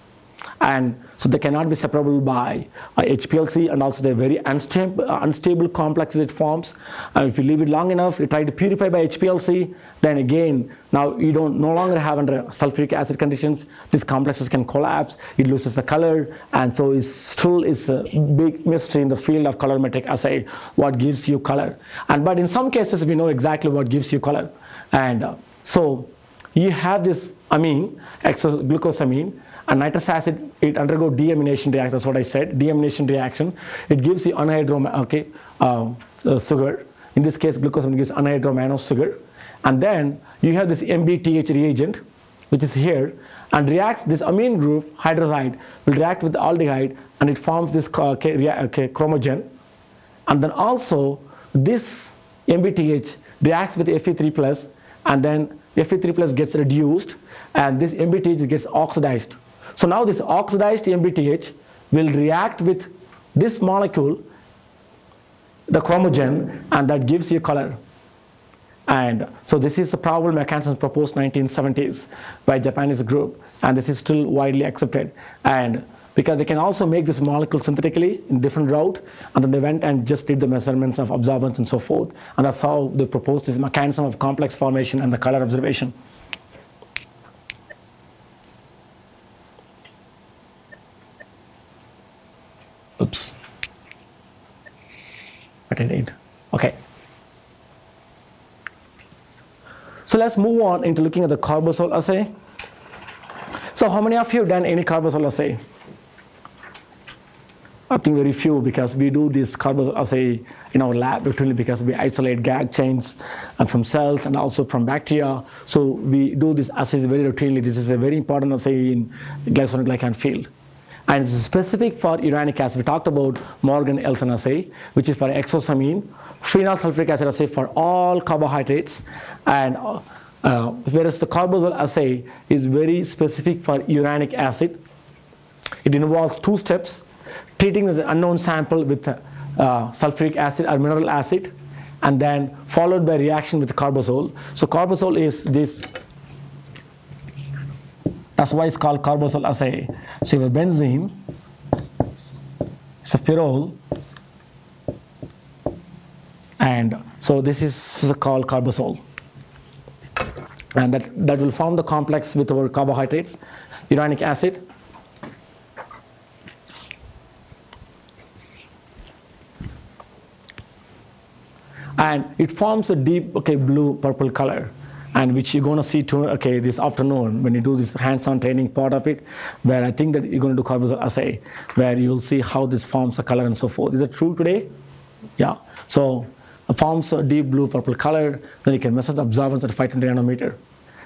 and so they cannot be separable by HPLC, and also they're very unstable complexes it forms. If you leave it long enough, you try to purify by HPLC, then again, now you don't no longer have under sulfuric acid conditions, these complexes can collapse, it loses the color, and so it still is a big mystery in the field of colorimetric assay, what gives you color. But in some cases, we know exactly what gives you color. And so you have this amine, glucosamine, and nitrous acid, it undergo deamination reaction. That's what I said, deamination reaction. It gives you anhydrous sugar. In this case, glucosamine gives anhydrous sugar. And then you have this MBTH reagent, which is here, and reacts, this amine group, hydrazide, will react with the aldehyde, and it forms this chromogen. And then also, this MBTH reacts with Fe3+, and then Fe3+ gets reduced, and this MBTH gets oxidized. So now this oxidized MBTH will react with this molecule, the chromogen, and that gives you color. And so this is the probable mechanism proposed 1970s by Japanese group, and this is still widely accepted. And because they can also make this molecule synthetically in different route, and then they went and just did the measurements of absorbance and so forth, and that's how they proposed this mechanism of complex formation and the color observation. Oops. What I did. Okay. So let's move on into looking at the Carbazole assay. So how many of you have done any Carbazole assay? I think very few, because we do this Carbazole assay in our lab routinely because we isolate gag chains from cells and also from bacteria. So we do this assays very routinely. This is a very important assay in glycosonic field. And it's specific for uranic acid. We talked about Morgan-Elson assay, which is for exosamine, phenol sulfuric acid assay for all carbohydrates, and whereas the Carbazole assay is very specific for uranic acid. It involves two steps: treating the unknown sample with sulfuric acid or mineral acid, and then followed by reaction with Carbazole. So Carbazole is this. That's why it's called Carbazole assay. So you have benzene, it's a pherol, and so this is called Carbazole. And that will form the complex with our carbohydrates, uranic acid. And it forms a deep blue purple color, and which you're going to see this afternoon when you do this hands-on training part of it, where I think that you're going to do Carbazole assay, where you'll see how this forms a color and so forth. Is it true today? Yeah. So it forms a deep blue purple color. Then you can measure the absorbance at 520 nanometer.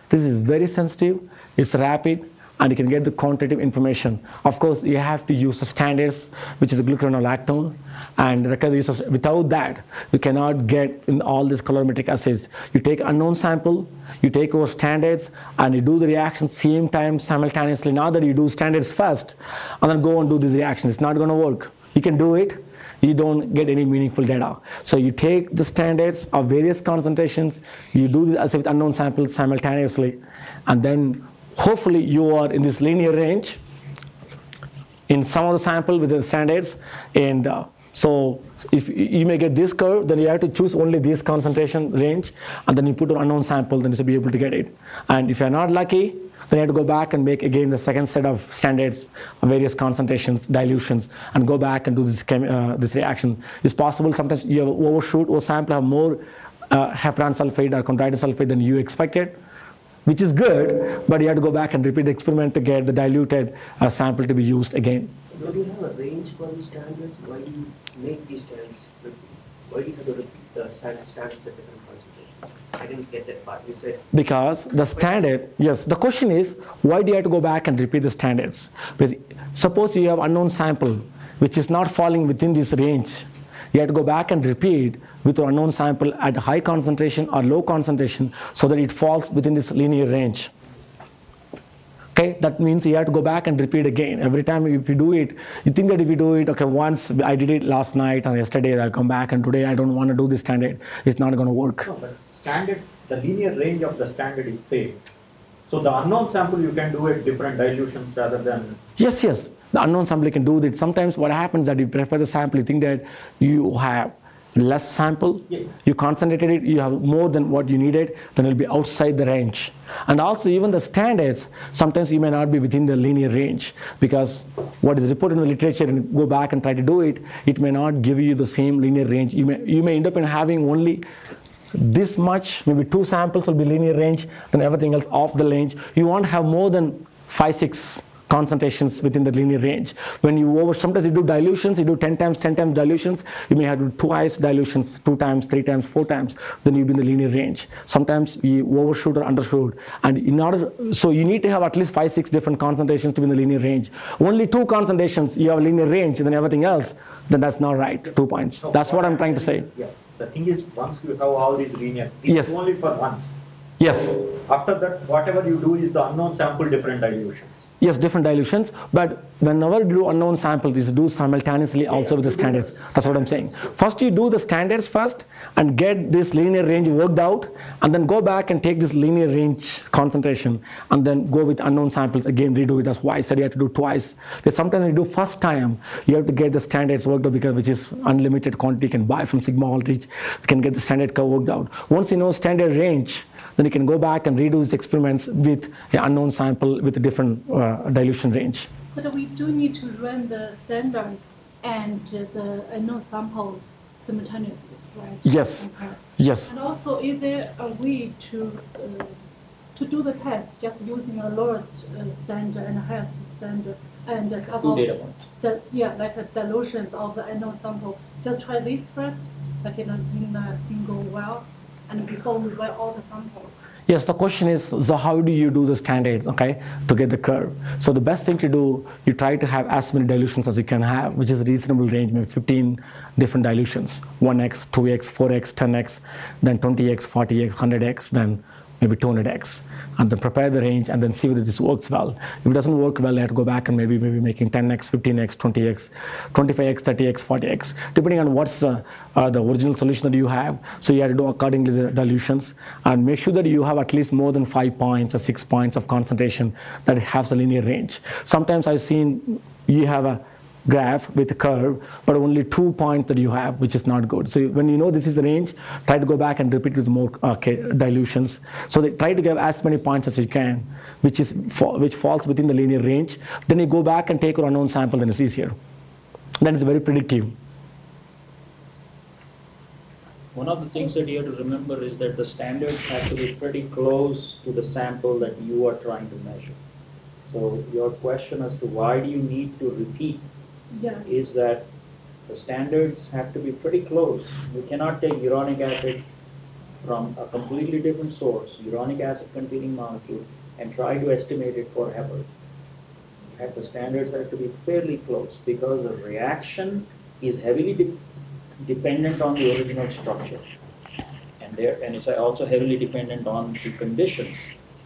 This is very sensitive. It's rapid, and you can get the quantitative information. Of course, you have to use the standards, which is a glucuronolactone, and without that, you cannot get in all these colorimetric assays. You take unknown sample, you take our standards, and you do the reaction same time simultaneously. Now that you do standards first, and then go and do this reaction, it's not going to work. You can do it, you don't get any meaningful data. So you take the standards of various concentrations, you do the assay with unknown samples simultaneously, and then hopefully you are in this linear range in some of the sample with the standards. And so if you may get this curve, then you have to choose only this concentration range, and then you put an unknown sample, then you should be able to get it. And if you're not lucky, then you have to go back and make again the second set of standards of various concentrations, dilutions, and go back and do this reaction. It's possible sometimes you have overshoot or sample have more heparan sulfate or chondroitin sulfate than you expected, which is good, but you have to go back and repeat the experiment to get the diluted sample to be used again. Don't you have a range for the standards? Why do you make these standards repeat? Why do you have to repeat the standards at different concentrations? I didn't get that part. You said because the standard, yes, the question is, why do you have to go back and repeat the standards? Because suppose you have unknown sample, which is not falling within this range. You have to go back and repeat with your unknown sample at high concentration or low concentration so that it falls within this linear range. Okay, that means you have to go back and repeat again. Every time if you do it, you think that if you do it, okay, once I did it last night or yesterday, I come back and today I don't want to do this standard, it's not going to work. No, but standard, the linear range of the standard is same. So the unknown sample you can do at different dilutions rather than... Yes, yes, the unknown sample you can do that. Sometimes what happens that you prepare the sample, you think that you have less sample, you concentrated it, you have more than what you needed, then it will be outside the range. And also even the standards, sometimes you may not be within the linear range because what is reported in the literature and go back and try to do it, it may not give you the same linear range. You may end up in having only this much, maybe 2 samples will be linear range, then everything else off the range. You won't have more than 5, 6 concentrations within the linear range. When you sometimes you do dilutions, you do 10 times dilutions, you may have to do twice dilutions, 2 times, 3 times, 4 times, then you'll be in the linear range. Sometimes you overshoot or undershoot. And in order, so you need to have at least 5, 6 different concentrations to be in the linear range. Only 2 concentrations, you have a linear range, and then everything else, then that's not right, 2 points. So that's what I'm trying to say. Yeah. The thing is, once you have all these linear, it's Yes. only for once. Yes. After that, whatever you do is the unknown sample, different dilutions. Yes, different dilutions, but whenever you do unknown samples, you do simultaneously also with the standards. That's what I'm saying. First you do the standards first and get this linear range worked out, and then go back and take this linear range concentration and then go with unknown samples again, redo it. That's why I said you have to do twice. Because sometimes when you do first time, you have to get the standards worked out because which is unlimited quantity you can buy from Sigma Aldrich. You can get the standard curve worked out. Once you know standard range, then you can go back and redo these experiments with an unknown sample with a different dilution range. But we do need to run the standards and the unknown samples simultaneously, right? Yes. Okay. Yes. And also, is there a way to do the test just using a lowest standard and highest standard and Two data points. like the dilutions of the unknown sample? Just try this first, like in a single well, and before we weigh all the samples. Yes, the question is, so how do you do the standards, okay, to get the curve? So the best thing to do, you try to have as many dilutions as you can have, which is a reasonable range, maybe 15 different dilutions, 1x, 2x, 4x, 10x, then 20x, 40x, 100x, then maybe 200x, and then prepare the range and then see whether this works well. If it doesn't work well, you have to go back and maybe making 10x, 15x, 20x, 25x, 30x, 40x, depending on what's the original solution that you have. So you have to do accordingly the dilutions and make sure that you have at least more than 5 points or 6 points of concentration that has a linear range. Sometimes I've seen you have a graph with a curve, but only 2 points that you have, which is not good. So when you know this is the range, try to go back and repeat with more dilutions. So they try to give as many points as you can, which falls within the linear range. Then you go back and take your unknown sample, then it's easier. Then it's very predictive. One of the things that you have to remember is that the standards have to be pretty close to the sample that you are trying to measure. So your question as to why do you need to repeat Yes. is that the standards have to be pretty close. You cannot take uronic acid from a completely different source, uronic acid containing molecule, and try to estimate it for Heparan. In fact, the standards have to be fairly close because the reaction is heavily dependent on the original structure. And it's also heavily dependent on the conditions.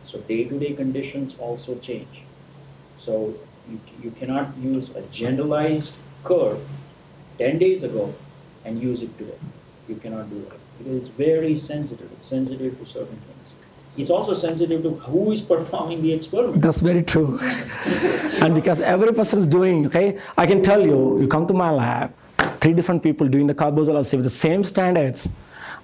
So day-to-day conditions also change. So you cannot use a generalized curve 10 days ago and use it today. You cannot do that. Because it's very sensitive. It's sensitive to certain things. It's also sensitive to who is performing the experiment. That's very true. And because every person is doing, okay, I can tell you, you come to my lab, 3 different people doing the Carbazole assay with the same standards,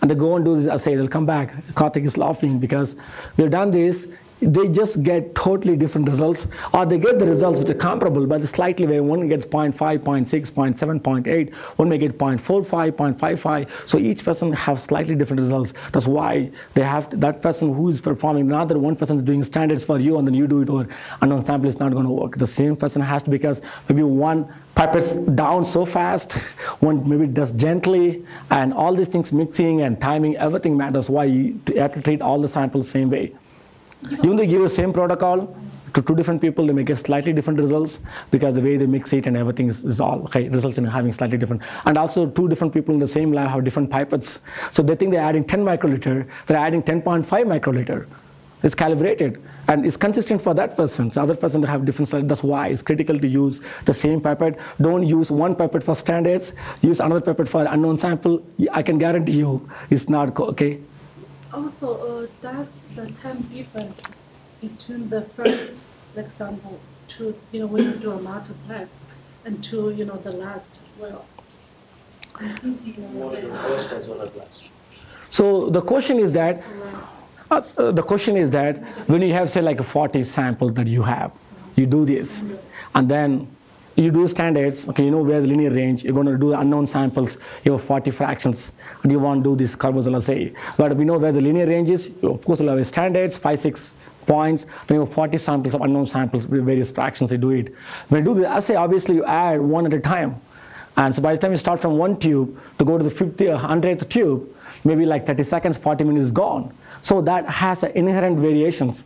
and they go and do this assay, they'll come back. Karthik is laughing because we've done this they just get totally different results, or they get the results which are comparable, but slightly where one gets 0.5, 0.6, 0.7, 0.8, one may get 0.45, 0.55. So each person has slightly different results. That's why they have that person who is performing, not that one person is doing standards for you and then you do it over unknown sample is not going to work. The same person has to, because maybe one pipettes down so fast, one maybe does gently, and all these things mixing and timing, everything matters. Why you have to treat all the samples same way. Even though you give the same protocol to two different people, they may get slightly different results because the way they mix it and everything is all okay, results in having slightly different. And also two different people in the same lab have different pipettes. So they think they're adding 10 microliter, they're adding 10.5 microliter. It's calibrated and it's consistent for that person. So other person that have different size. That's why it's critical to use the same pipette. Don't use one pipette for standards. Use another pipette for unknown sample. I can guarantee you it's not okay. Also, does the time difference between the first example to, when you do a multiplex and to, the last, well, More to first as well as last. So the question is that, when you have say like a 40 sample that you have, you do this, and then you do standards, okay, you know where the linear range, you're going to do the unknown samples, you have 40 fractions, and you want to do this Carbazole assay. But we know where the linear range is, of course you'll have standards, 5-6 points, then you have 40 samples of unknown samples with various fractions, you do it. When you do the assay, obviously you add one at a time. And so by the time you start from one tube to go to the 50th or 100th tube, maybe like 30 seconds, 40 minutes is gone. So that has inherent variations,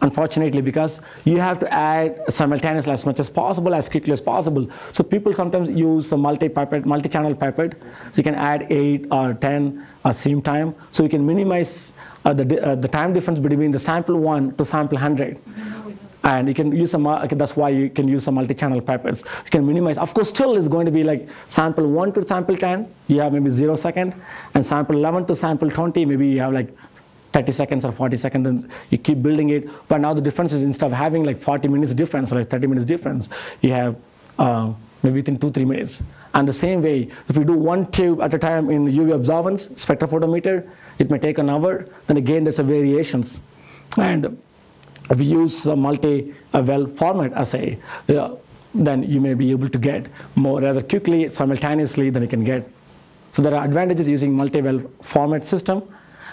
unfortunately, because you have to add simultaneously as much as possible, as quickly as possible. So people sometimes use a multi-channel pipette, so you can add 8 or 10 at the same time. So you can minimize the time difference between the sample 1 to sample 100. And you can use that's why you can use some multi-channel pipettes. You can minimize. Of course, still is going to be like sample 1 to sample 10, you have maybe 0 second, and sample 11 to sample 20, maybe you have like 30 seconds or 40 seconds, and you keep building it. But now the difference is, instead of having like 40 minutes difference or like 30 minutes difference, you have maybe within 2-3 minutes. And the same way, if you do one tube at a time in UV absorbance spectrophotometer, it may take an hour. Then again, there's a variations. And if you use a multi-well format assay, then you may be able to get more rather quickly, simultaneously than you can get. So there are advantages using multi-well format system,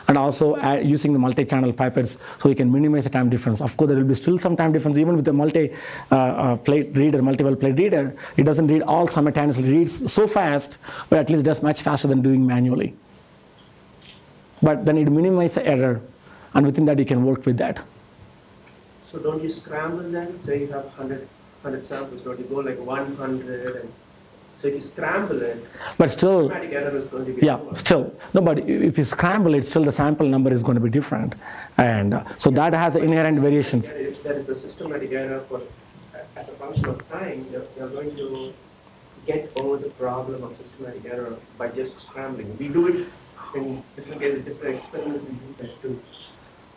and also using the multi-channel pipettes, so you can minimize the time difference. Of course, there will be still some time difference, even with the multi-plate reader, multi-well plate reader. It doesn't read all simultaneously. It reads so fast, but at least does much faster than doing manually. But then it minimizes the error, and within that you can work with that. So don't you scramble them? Say you have 100 samples, don't you go like 100 and so if you scramble it, but still, systematic error is going to be lower. Still. No, but if you scramble it, still the sample number is going to be different. And so that has inherent variations. If there is a systematic error as a function of time, you're going to get over the problem of systematic error by just scrambling. We do it in different cases, different experiments, we do that too.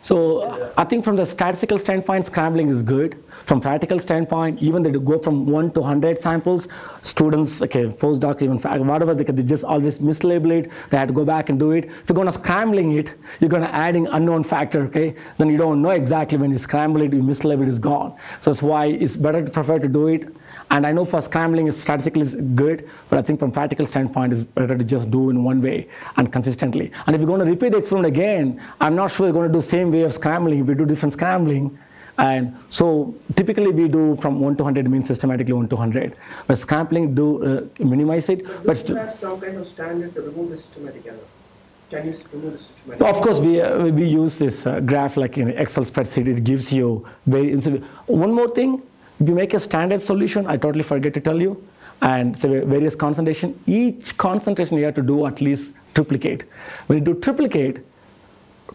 So I think from the statistical standpoint, scrambling is good. From practical standpoint, even they go from 1 to 100 samples, students, postdocs, even whatever, they just always mislabel it. They have to go back and do it. If you're going to scrambling it, you're going to adding unknown factor, then you don't know exactly when you scramble it, you mislabel it, is gone. So that's why it's better to prefer to do it. And I know for scrambling, statistically is good, but I think from practical standpoint, it's better to just do in one way and consistently. And if you're going to repeat the experiment again, I'm not sure you're going to do same way of scrambling. We do different scrambling. And so typically we do from 1 to 100 means systematically 1 to 100. But scrambling do minimize it. But do you have some kind of standard to remove the systematic error? Can you remove the systematic error? Of course, we use this graph like in Excel spreadsheet. It gives you one more thing. If you make a standard solution, I totally forget to tell you, and so various concentration, each concentration you have to do at least triplicate. When you do triplicate,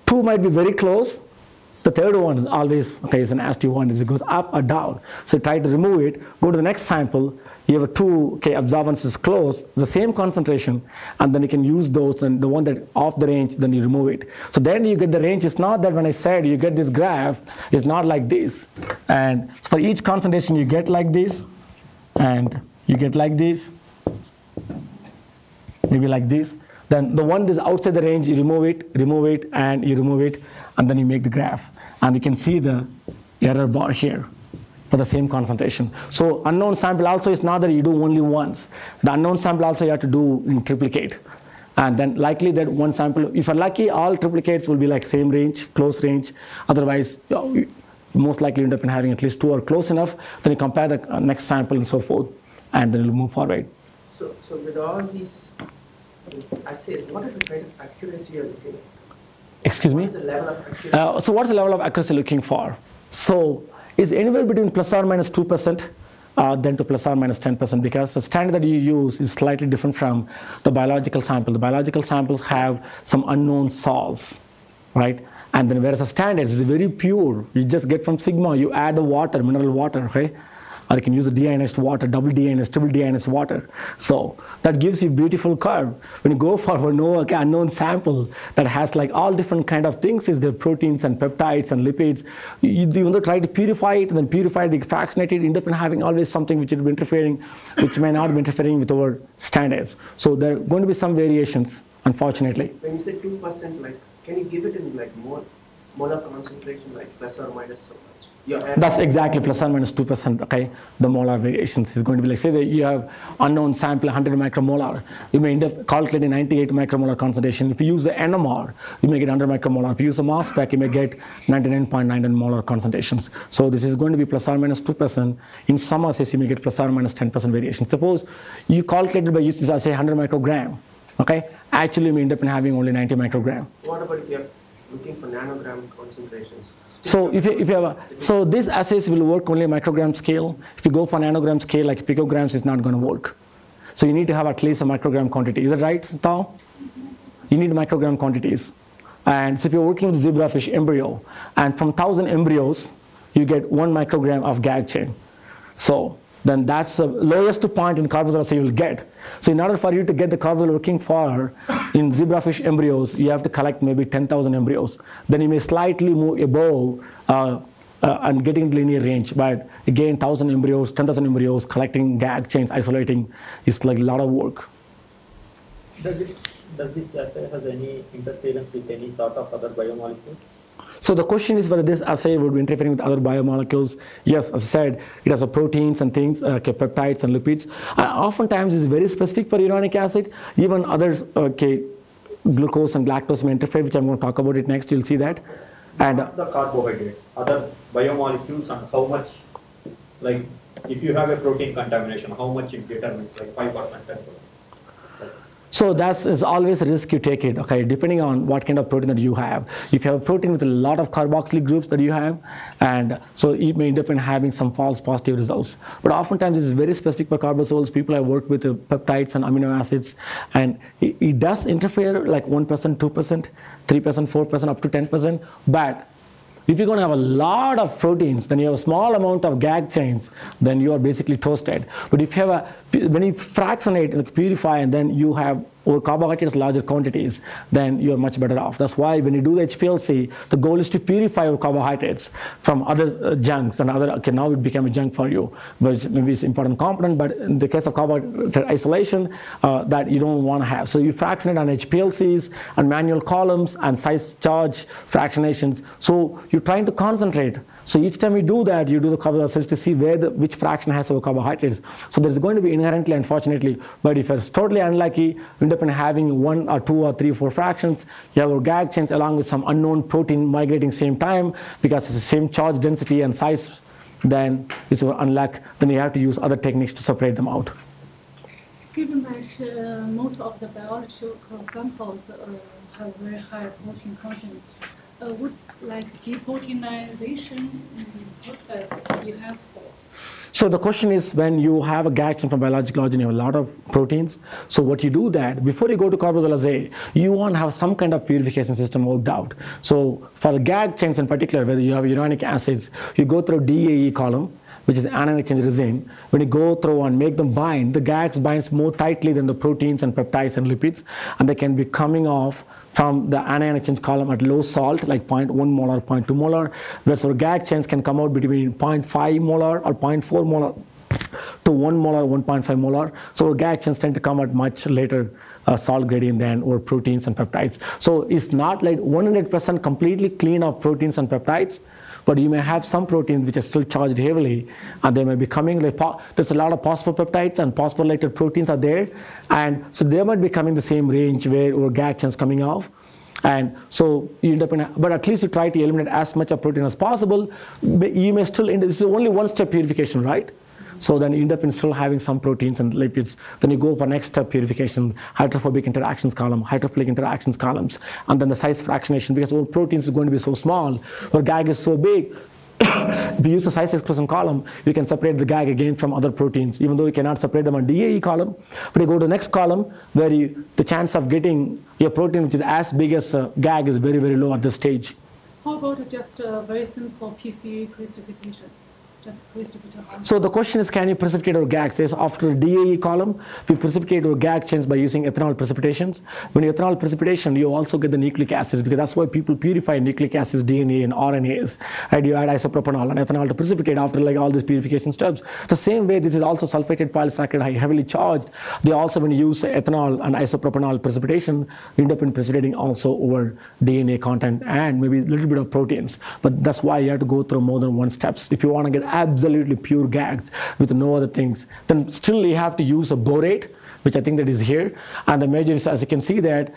2 might be very close. The third one is always, is an nasty one, is it goes up or down. So try to remove it, go to the next sample, you have a 2 absorbances close, the same concentration, and then you can use those, and the one that off the range, then you remove it. So then you get the range. It's not that when I said you get this graph, it's not like this. And for each concentration you get like this, and you get like this, maybe like this. Then the one is outside the range, you remove it, and you remove it, and then you make the graph. And you can see the error bar here for the same concentration. So unknown sample also is not that you do only once. The unknown sample also you have to do in triplicate. And then likely that one sample, if you're lucky, all triplicates will be like same range, close range. Otherwise, most likely you end up in having at least 2 or close enough. Then you compare the next sample and so forth, and then you'll move forward. So with all these assays, what is the kind of accuracy you're looking at? Excuse me? What is the level of accuracy? So what's the level of accuracy looking for? So it's anywhere between plus or minus 2%. Then to plus or minus 10%, because the standard that you use is slightly different from the biological sample. The biological samples have some unknown salts, right? And then whereas the standard is very pure, you just get from sigma, you add the water, mineral water, okay? Or you can use the deionized water, double deionized, triple deionized water. So that gives you a beautiful curve. When you go for no unknown sample that has like all different kind of things, is the proteins and peptides and lipids, you want to try to purify it, and then purify it, fractionate it, end up in having always something which will be interfering, which may not be interfering with our standards. So there are going to be some variations, unfortunately. When you say 2%, like, can you give it in like molar concentration, like plus or minus so much? That's exactly plus or minus 2%, okay? The molar variations is going to be like, say that you have unknown sample 100 micromolar, you may end up calculating 98 micromolar concentration. If you use the NMR, you may get 100 micromolar. If you use a mass spec, you may get 99.99 molar concentrations. So this is going to be plus or minus 2%. In some assays, you may get plus or minus 10% variation. Suppose you calculated by using, say, 100 microgram, okay? Actually, you may end up in having only 90 microgram. What about if you're looking for nanogram concentrations? So if you have so these assays will work only microgram scale. If you go for nanogram scale, like picograms, it's not going to work. So you need to have at least a microgram quantity. Is that right, Tao? You need microgram quantities. And so if you're working with zebrafish embryo, and from 1,000 embryos, you get 1 microgram of gag chain. So then that's the lowest point in Carbazole assay you will get. So in order for you to get the Carbazole looking for in zebrafish embryos, you have to collect maybe 10,000 embryos. Then you may slightly move above and getting linear range. But again, 1,000 embryos, 10,000 embryos, collecting gag chains, isolating is like a lot of work. Does this assay has any interference with any sort of other biomolecules? So the question is whether this assay would be interfering with other biomolecules. Yes, as I said, it has proteins and things, peptides and lipids. Oftentimes it's very specific for uronic acid. Even others, glucose and lactose may interfere, which I'm going to talk about it next. You'll see that. And the carbohydrates, other biomolecules, and how much, like if you have a protein contamination, how much it determines, like 5%, 10%. So that is always a risk you take it, okay, depending on what kind of protein that you have. If you have a protein with a lot of carboxylic groups that you have, and so it may end up in having some false positive results. But oftentimes this is very specific for carbazoles. People have worked with peptides and amino acids, and it does interfere like 1%, 2%, 3%, 4%, up to 10%, but if you're going to have a lot of proteins, then you have a small amount of gag chains, then you are basically toasted. But if you have when you fractionate and purify, and then you have or carbohydrates larger quantities, then you are much better off. That's why when you do the HPLC, the goal is to purify your carbohydrates from other junks and other, okay, now it became a junk for you, but maybe it's important component, but in the case of carbohydrate isolation, that you don't want to have. So you fractionate on HPLCs and manual columns and size charge fractionations. So you're trying to concentrate. So each time you do that, you do the Carbazole to see which fraction has our carbohydrates. So there's going to be inherently, unfortunately, but if it's totally unlucky, you end up in having 1 or 2 or 3 or 4 fractions, you have a gag chains along with some unknown protein migrating same time because it's the same charge density and size, then it's an unluck. Then you have to use other techniques to separate them out. Given that most of the biological samples have very high protein content, would like deproteinization process be helpful? So the question is, when you have a gag chain from biological origin, you have a lot of proteins. So what you do that, before you go to Carbazole assay, you want to have some kind of purification system worked out. So for the gag chains in particular, whether you have uronic acids, you go through DAE column, which is anion exchange resin. When you go through and make them bind, the gags binds more tightly than the proteins and peptides and lipids, and they can be coming off from the anion exchange column at low salt, like 0.1 molar, 0.2 molar, whereas our gag chains can come out between 0.5 molar or 0.4 molar to 1 molar, 1.5 molar. So our gag chains tend to come at much later salt gradient than over proteins and peptides. So it's not like 100% completely clean of proteins and peptides, but you may have some proteins which are still charged heavily, and they may be coming like, there's a lot of phosphopeptides and phosphorylated proteins are there, and so they might be coming the same range where over GAG chains coming off. And so you end up in but at least you try to eliminate as much of protein as possible. You may still this is only one-step purification, right? So then you end up in still having some proteins and lipids. Then you go for next step purification, hydrophobic interactions column, hydrophilic interactions columns, and then the size fractionation, because all proteins is going to be so small, or GAG is so big. If you use the size expression column, you can separate the GAG again from other proteins, even though you cannot separate them on DAE column. But you go to the next column where the chance of getting your protein which is as big as GAG is very, very low at this stage. How about just a very simple PCA precipitation? Just precipitate. So the question is, can you precipitate our GAG? Says after the DAE column, we precipitate our GAG chains by using ethanol precipitations. When you ethanol precipitation, you also get the nucleic acids, because that's why people purify nucleic acids, DNA and RNAs. And you add isopropanol and ethanol to precipitate after like all these purification steps. The same way, this is also sulfated polysaccharide, heavily charged. They also, when you use ethanol and isopropanol precipitation, you end up in precipitating also over DNA content and maybe a little bit of proteins. But that's why you have to go through more than one steps. If you want to get absolutely pure GAGs with no other things, then still you have to use a borate, which I think that is here. And the major is, as you can see, that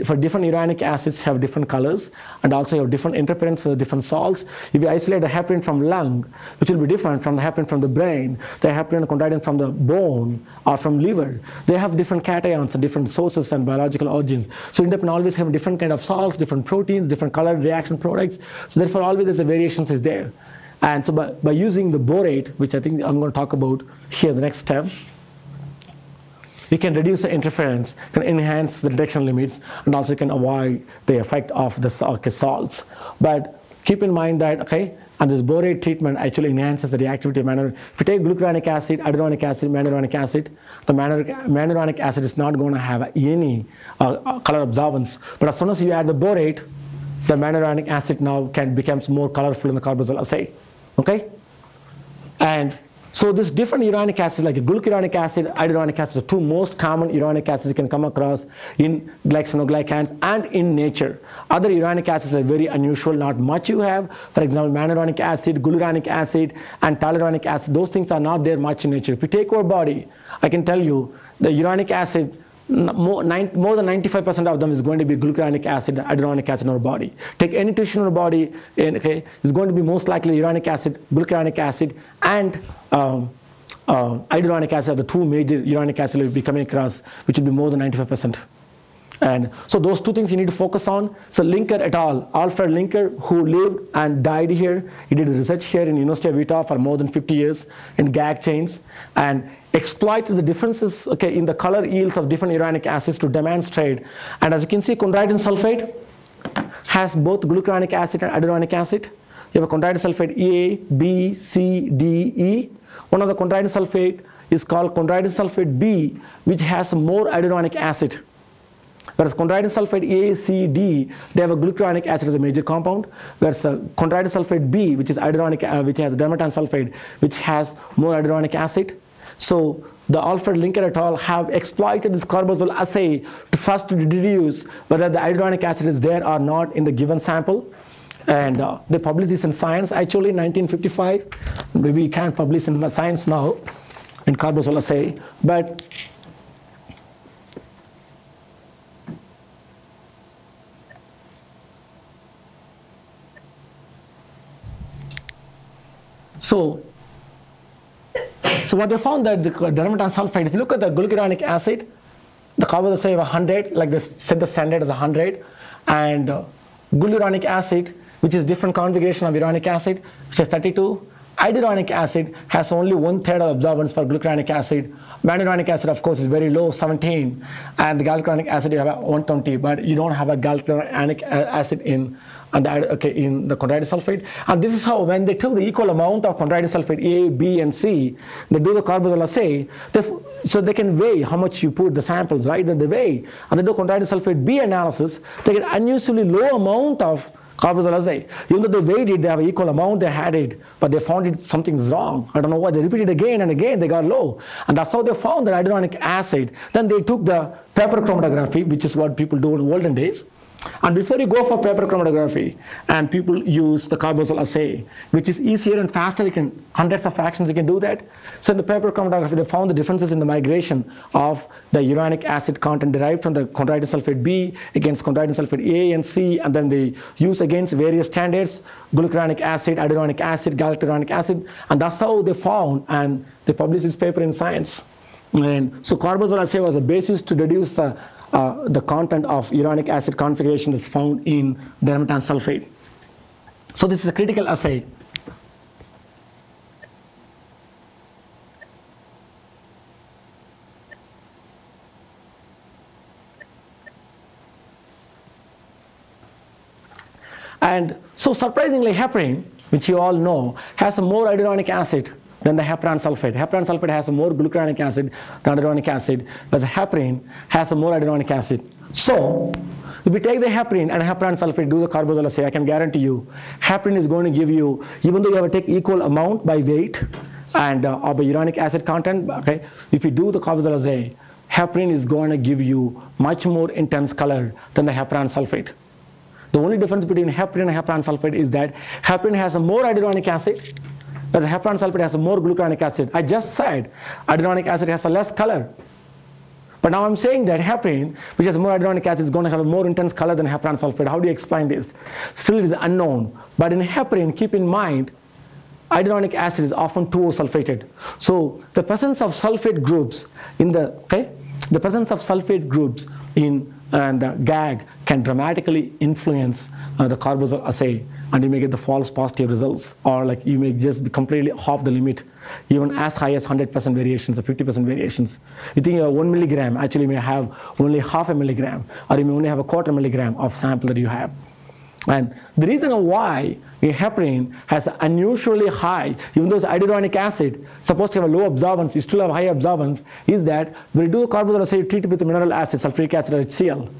for different uranic acids have different colors, and also you have different interference for the different salts. If you isolate the heparin from lung, which will be different from the heparin from the brain, the heparin and chondroitin from the bone or from liver, they have different cations and different sources and biological origins. So you end up in always having different kind of salts, different proteins, different colored reaction products. So therefore always there's a variations is there. And so by using the borate, which I think I'm going to talk about here, the next step, you can reduce the interference, can enhance the detection limits, and also can avoid the effect of the salts. But keep in mind that, okay, and this borate treatment actually enhances the reactivity of manure. If you take glucuronic acid, iduronic acid, manuronic acid, the manuronic acid is not going to have any color absorbance. But as soon as you add the borate, the manuronic acid now becomes more colorful in the Carbazole assay. Okay? And so this different uronic acids like glucuronic acid, iduronic acid, the two most common uronic acids you can come across in glycosciences and in nature. Other uronic acids are very unusual, not much you have. For example, manuronic acid, glucuronic acid, and telluronic acid, those things are not there much in nature. If you take our body, I can tell you the uronic acid, more than 95% of them is going to be glucuronic acid, iduronic acid in our body. Take any tissue in our body, okay, it's going to be most likely uronic acid, glucuronic acid, and iduronic acid are the two major uronic acids we'll be coming across, which will be more than 95%. And so those two things you need to focus on. So Linker et al., Alfred Linker, who lived and died here, he did research here in University of Utah for more than 50 years in GAG chains, and exploited the differences, okay, in the color yields of different uranic acids to demonstrate. And as you can see, chondroitin sulfate has both glucuronic acid and iduronic acid. You have a chondroitin sulfate A, B, C, D, E. One of the chondroitin sulfate is called chondroitin sulfate B, which has more iduronic acid. Whereas chondroitin sulfate A, C, D, they have a glucuronic acid as a major compound. Whereas chondroitin sulfate B, which is iduronic, which has dermatan sulfate, which has more iduronic acid. So the Alfred Linker et al. Have exploited this Carbazole assay to first deduce whether the iduronic acid is there or not in the given sample. And they published this in Science actually in 1955. Maybe you can't publish in Science now in Carbazole assay, but so what they found that the dermatan sulfate, if you look at the glucuronic acid, the Carbazole say 100, like they set the standard as 100, and glucuronic acid, which is different configuration of uronic acid, which is 32. Iduronic acid has only 1/3 of absorbance for glucuronic acid. Manuronic acid, of course, is very low, 17, and the galactonic acid you have 120, but you don't have a galactonic acid in the chondroitin sulfate. And this is how, when they took the equal amount of chondroitin sulfate A, B, and C, they do the Carbazole assay, so they can weigh how much you put the samples, right? Then they weigh, and they do chondroitin sulfate B analysis. They get unusually low amount of Carbazole assay. Even though they weighed it, they have an equal amount, they had it, but they found it something's wrong. I don't know why. They repeated again and again, they got low. And that's how they found the hyaluronic acid. Then they took the paper chromatography, which is what people do in olden days. And before you go for paper chromatography, and people use the Carbazole assay, which is easier and faster, you can, hundreds of fractions you can do that. So in the paper chromatography, they found the differences in the migration of the uronic acid content derived from the chondroitin sulfate B against chondroitin sulfate A and C, and then they use against various standards, glucuronic acid, hyaluronic acid, galacturonic acid, and that's how they found, and they published this paper in Science. And so Carbazole assay was a basis to deduce the content of uronic acid configuration that's found in dermatan sulfate. So this is a critical assay. And so surprisingly, heparin, which you all know, has a more hyaluronic acid than the heparan sulfate. Heparan sulfate has a more glucuronic acid than hyaluronic acid, but the heparin has a more hyaluronic acid. So if we take the heparin and heparan sulfate, do the Carbazole assay, I can guarantee you, heparin is going to give you, even though you have to take equal amount by weight and of the uronic acid content, okay, if you do the Carbazole assay, heparin is going to give you much more intense color than the heparan sulfate. The only difference between heparin and heparan sulfate is that heparin has a more hyaluronic acid, but the heparan sulfate has a more glucuronic acid. I just said hyaluronic acid has a less color. But now I'm saying that heparin, which has more hyaluronic acid, is going to have a more intense color than heparan sulfate. How do you explain this? Still it is unknown. But in heparin, keep in mind, hyaluronic acid is often 2O-sulfated. So the presence of sulfate groups in the presence of sulfate groups in the GAG can dramatically influence the Carbazole assay, and you may get the false positive results, or like you may just be completely off the limit, even as high as 100% variations or 50% variations. You think you have 1 milligram, actually you may have only half a milligram, or you may only have a quarter milligram of sample that you have. And the reason why a heparin has unusually high, even though it's hyaluronic acid, supposed to have a low absorbance, you still have high absorbance, is that when you do a Carbazole assay, you treat it with a mineral acid, sulfuric acid or HCl.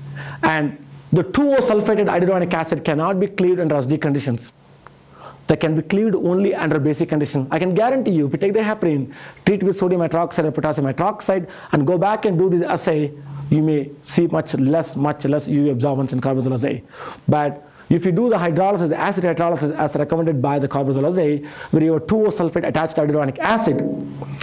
And the 2O-sulfated hyaluronic acid cannot be cleaved under acidic conditions. They can be cleaved only under basic conditions. I can guarantee you, if you take the heparin, treat with sodium hydroxide or potassium hydroxide, and go back and do this assay, you may see much less UV absorbance in Carbazole assay. But if you do the hydrolysis, acid hydrolysis as recommended by the Carbazole assay, where you have 2O-sulfate attached hyaluronic acid,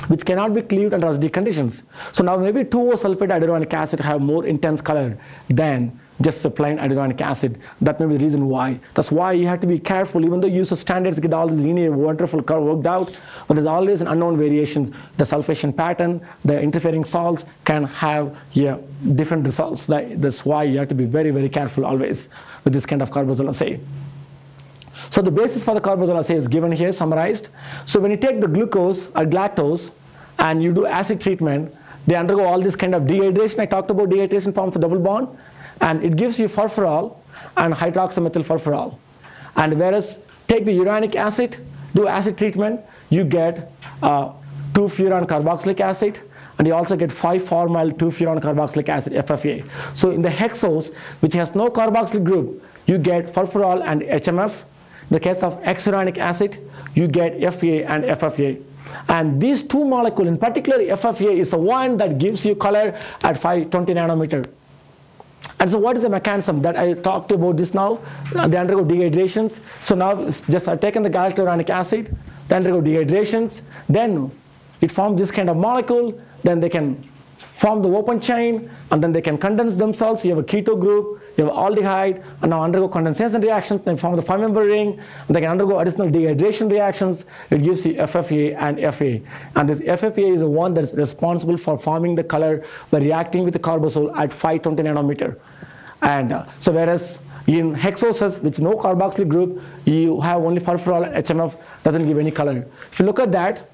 which cannot be cleaved under acidic conditions. So now maybe 2O-sulfate hyaluronic acid have more intense color than just a plain hyaluronic acid. That may be the reason why. That's why you have to be careful, even though you use the standards, get all these linear, wonderful curve worked out, but there's always an unknown variations. The sulfation pattern, the interfering salts can have different results. That's why you have to be very, very careful always with this kind of Carbazole assay. So the basis for the Carbazole assay is given here, summarized. So when you take the glucose or galactose and you do acid treatment, they undergo all this kind of dehydration. I talked about dehydration forms a double bond, and it gives you furfural and hydroxymethyl furfural. And whereas take the uronic acid, do acid treatment, you get 2-furan carboxylic acid, and you also get 5-formyl 2-furan carboxylic acid, FFA. So in the hexose, which has no carboxylic group, you get furfural and HMF. In the case of hexuronic acid, you get FA and FFA. And these two molecules, in particular FFA, is the one that gives you color at 520 nanometer. And so what is the mechanism that I talked about this now? They undergo dehydrations. So now it's just I've taken the galacturonic acid, they undergo dehydrations, then it forms this kind of molecule, then they can form the open chain, and then they can condense themselves. You have a keto group, you have aldehyde, and now undergo condensation reactions, then form the 5-member ring, and they can undergo additional dehydration reactions. It gives you FFA and FA. And this FFA is the one that's responsible for forming the color by reacting with the carbazole at 520 nanometer. And so whereas in hexoses, which no carboxylic group, you have only furfural, HMF doesn't give any color. If you look at that,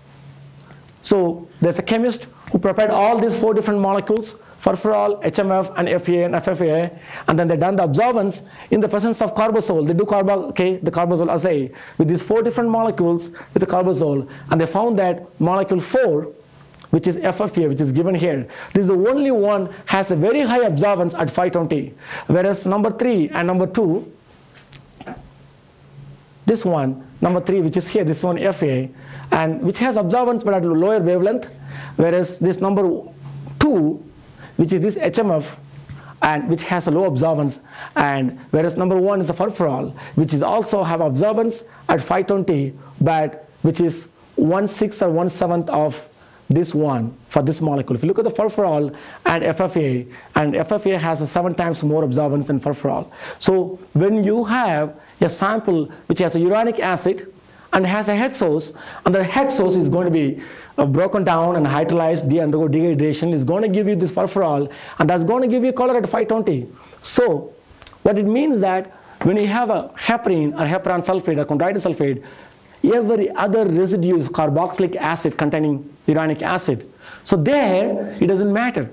so there's a chemist who prepared all these 4 different molecules, furfural, HMF, and FA and FFA, and then they done the absorbance in the presence of carbazole. They do the carbazole assay with these 4 different molecules with the carbazole, and they found that molecule 4, which is FFA, which is given here, this is the only one has a very high absorbance at 520, whereas number 3 and number 2 this one, number 3, which is here, this one Fa, and which has absorbance but at a lower wavelength, whereas this number 2, which is this HMF, and which has a low absorbance, and whereas number 1 is the furfural, which is also have absorbance at 520, but which is 1/6 or 1/7 of this one for this molecule. If you look at the furfural and FFA has a 7 times more absorbance than furfural. So when you have a sample which has a uranic acid and has a hexose, and the hexose is going to be broken down and hydrolyzed, undergo dehydration, is going to give you this furfural, and that's going to give you color at 520. So what it means that when you have a heparin or heparan sulfate or chondroitin sulfate, every other residue is carboxylic acid containing uranic acid. So there, it doesn't matter.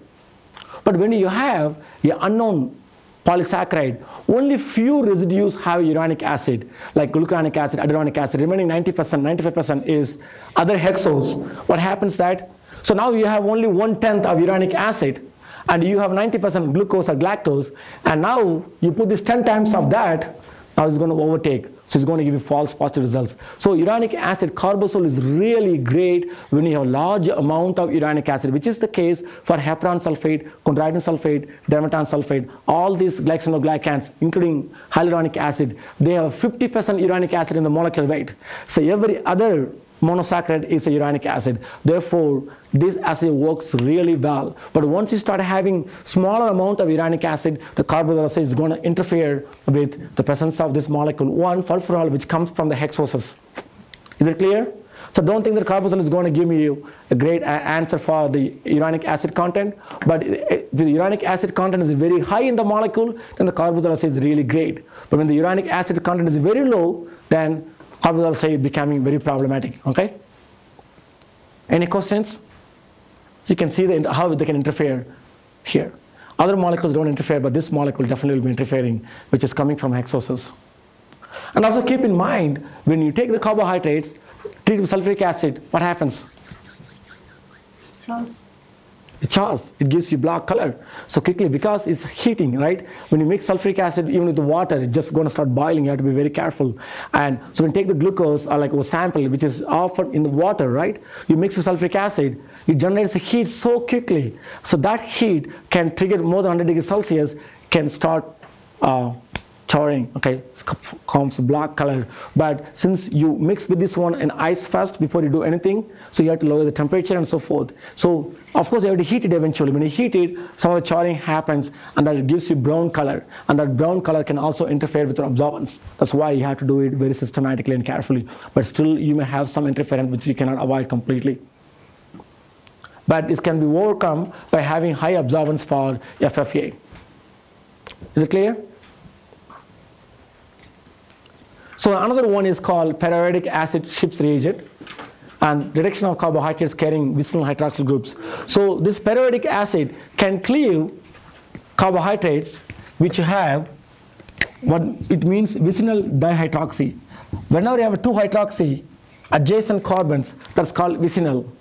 But when you have an unknown polysaccharide, only few residues have uranic acid, like glucuronic acid, aduronic acid. Remaining 90%, 95% is other hexose. What happens that, so now you have only 1/10 of uranic acid, and you have 90% glucose or galactose, and now you put this 10 times of that, now it's going to overtake. So it's going to give you false positive results. So uranic acid, Carbazole is really great when you have a large amount of uranic acid, which is the case for heparan sulfate, chondroitin sulfate, dimethan sulfate, all these glycosciences, including hyaluronic acid. They have 50% uranic acid in the molecular weight. So every other monosaccharide is a uranic acid. Therefore, this assay works really well. But once you start having smaller amount of uranic acid, the Carbazole assay is going to interfere with the presence of this molecule 1, furfural, which comes from the hexoses. Is it clear? So don't think that Carbazole is going to give you a great answer for the uranic acid content. But if the uranic acid content is very high in the molecule, then the Carbazole assay is really great. But when the uranic acid content is very low, then Carbazole assay is becoming very problematic. Okay? Any questions? So you can see how they can interfere here. Other molecules don't interfere, but this molecule definitely will be interfering, which is coming from hexoses. And also keep in mind, when you take the carbohydrates, treat with sulfuric acid, what happens? It chars. It gives you black color so quickly because it's heating, right? When you mix sulfuric acid, even with the water, it's just going to start boiling. You have to be very careful. And so when you take the glucose, or like a sample, which is offered in the water, right? You mix with sulfuric acid, it generates a heat so quickly. So that heat can trigger more than 100 degrees Celsius, can start charring, okay, comes black color. But since you mix with this one in ice first before you do anything, so you have to lower the temperature and so forth. So of course you have to heat it eventually. When you heat it, some of the charring happens, and that it gives you brown color, and that brown color can also interfere with your absorbance. That's why you have to do it very systematically and carefully. But still you may have some interference which you cannot avoid completely. But it can be overcome by having high absorbance for FFA. Is it clear? So another one is called periodic acid Schiff's reagent, and reduction of carbohydrates carrying vicinal hydroxyl groups. So this periodic acid can cleave carbohydrates which have what it means vicinal dihydroxy. Whenever you have a 2-hydroxy adjacent carbons, that's called vicinal.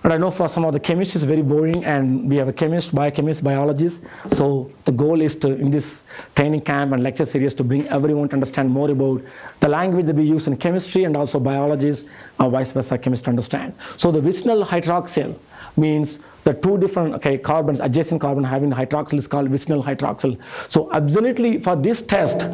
And I know for some of the chemists it's very boring, and we have a chemist, biochemist, biologist. So the goal is to, in this training camp and lecture series, to bring everyone to understand more about the language that we use in chemistry, and also biologists, vice versa, chemists to understand. So the vicinal hydroxyl means the 2 different carbons, adjacent carbon having the hydroxyl is called vicinal hydroxyl. So absolutely for this test,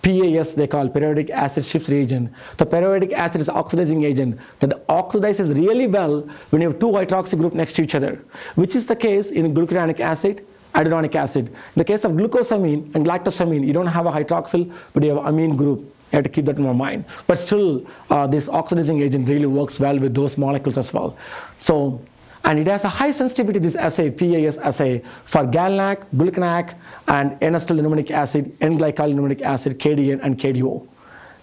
PAS they call periodic acid Schiff's reagent. The periodic acid is oxidizing agent that oxidizes really well when you have 2 hydroxy group next to each other, which is the case in glucuronic acid, aduronic acid. In the case of glucosamine and galactosamine, you don't have a hydroxyl, but you have an amine group. You have to keep that in your mind. But still, this oxidizing agent really works well with those molecules as well. So, and it has a high sensitivity, this assay, PAS assay, for GalNAc, glucanac, and N-acetylenumenic acid, N-glycolenumenic acid, KDN, and KDO.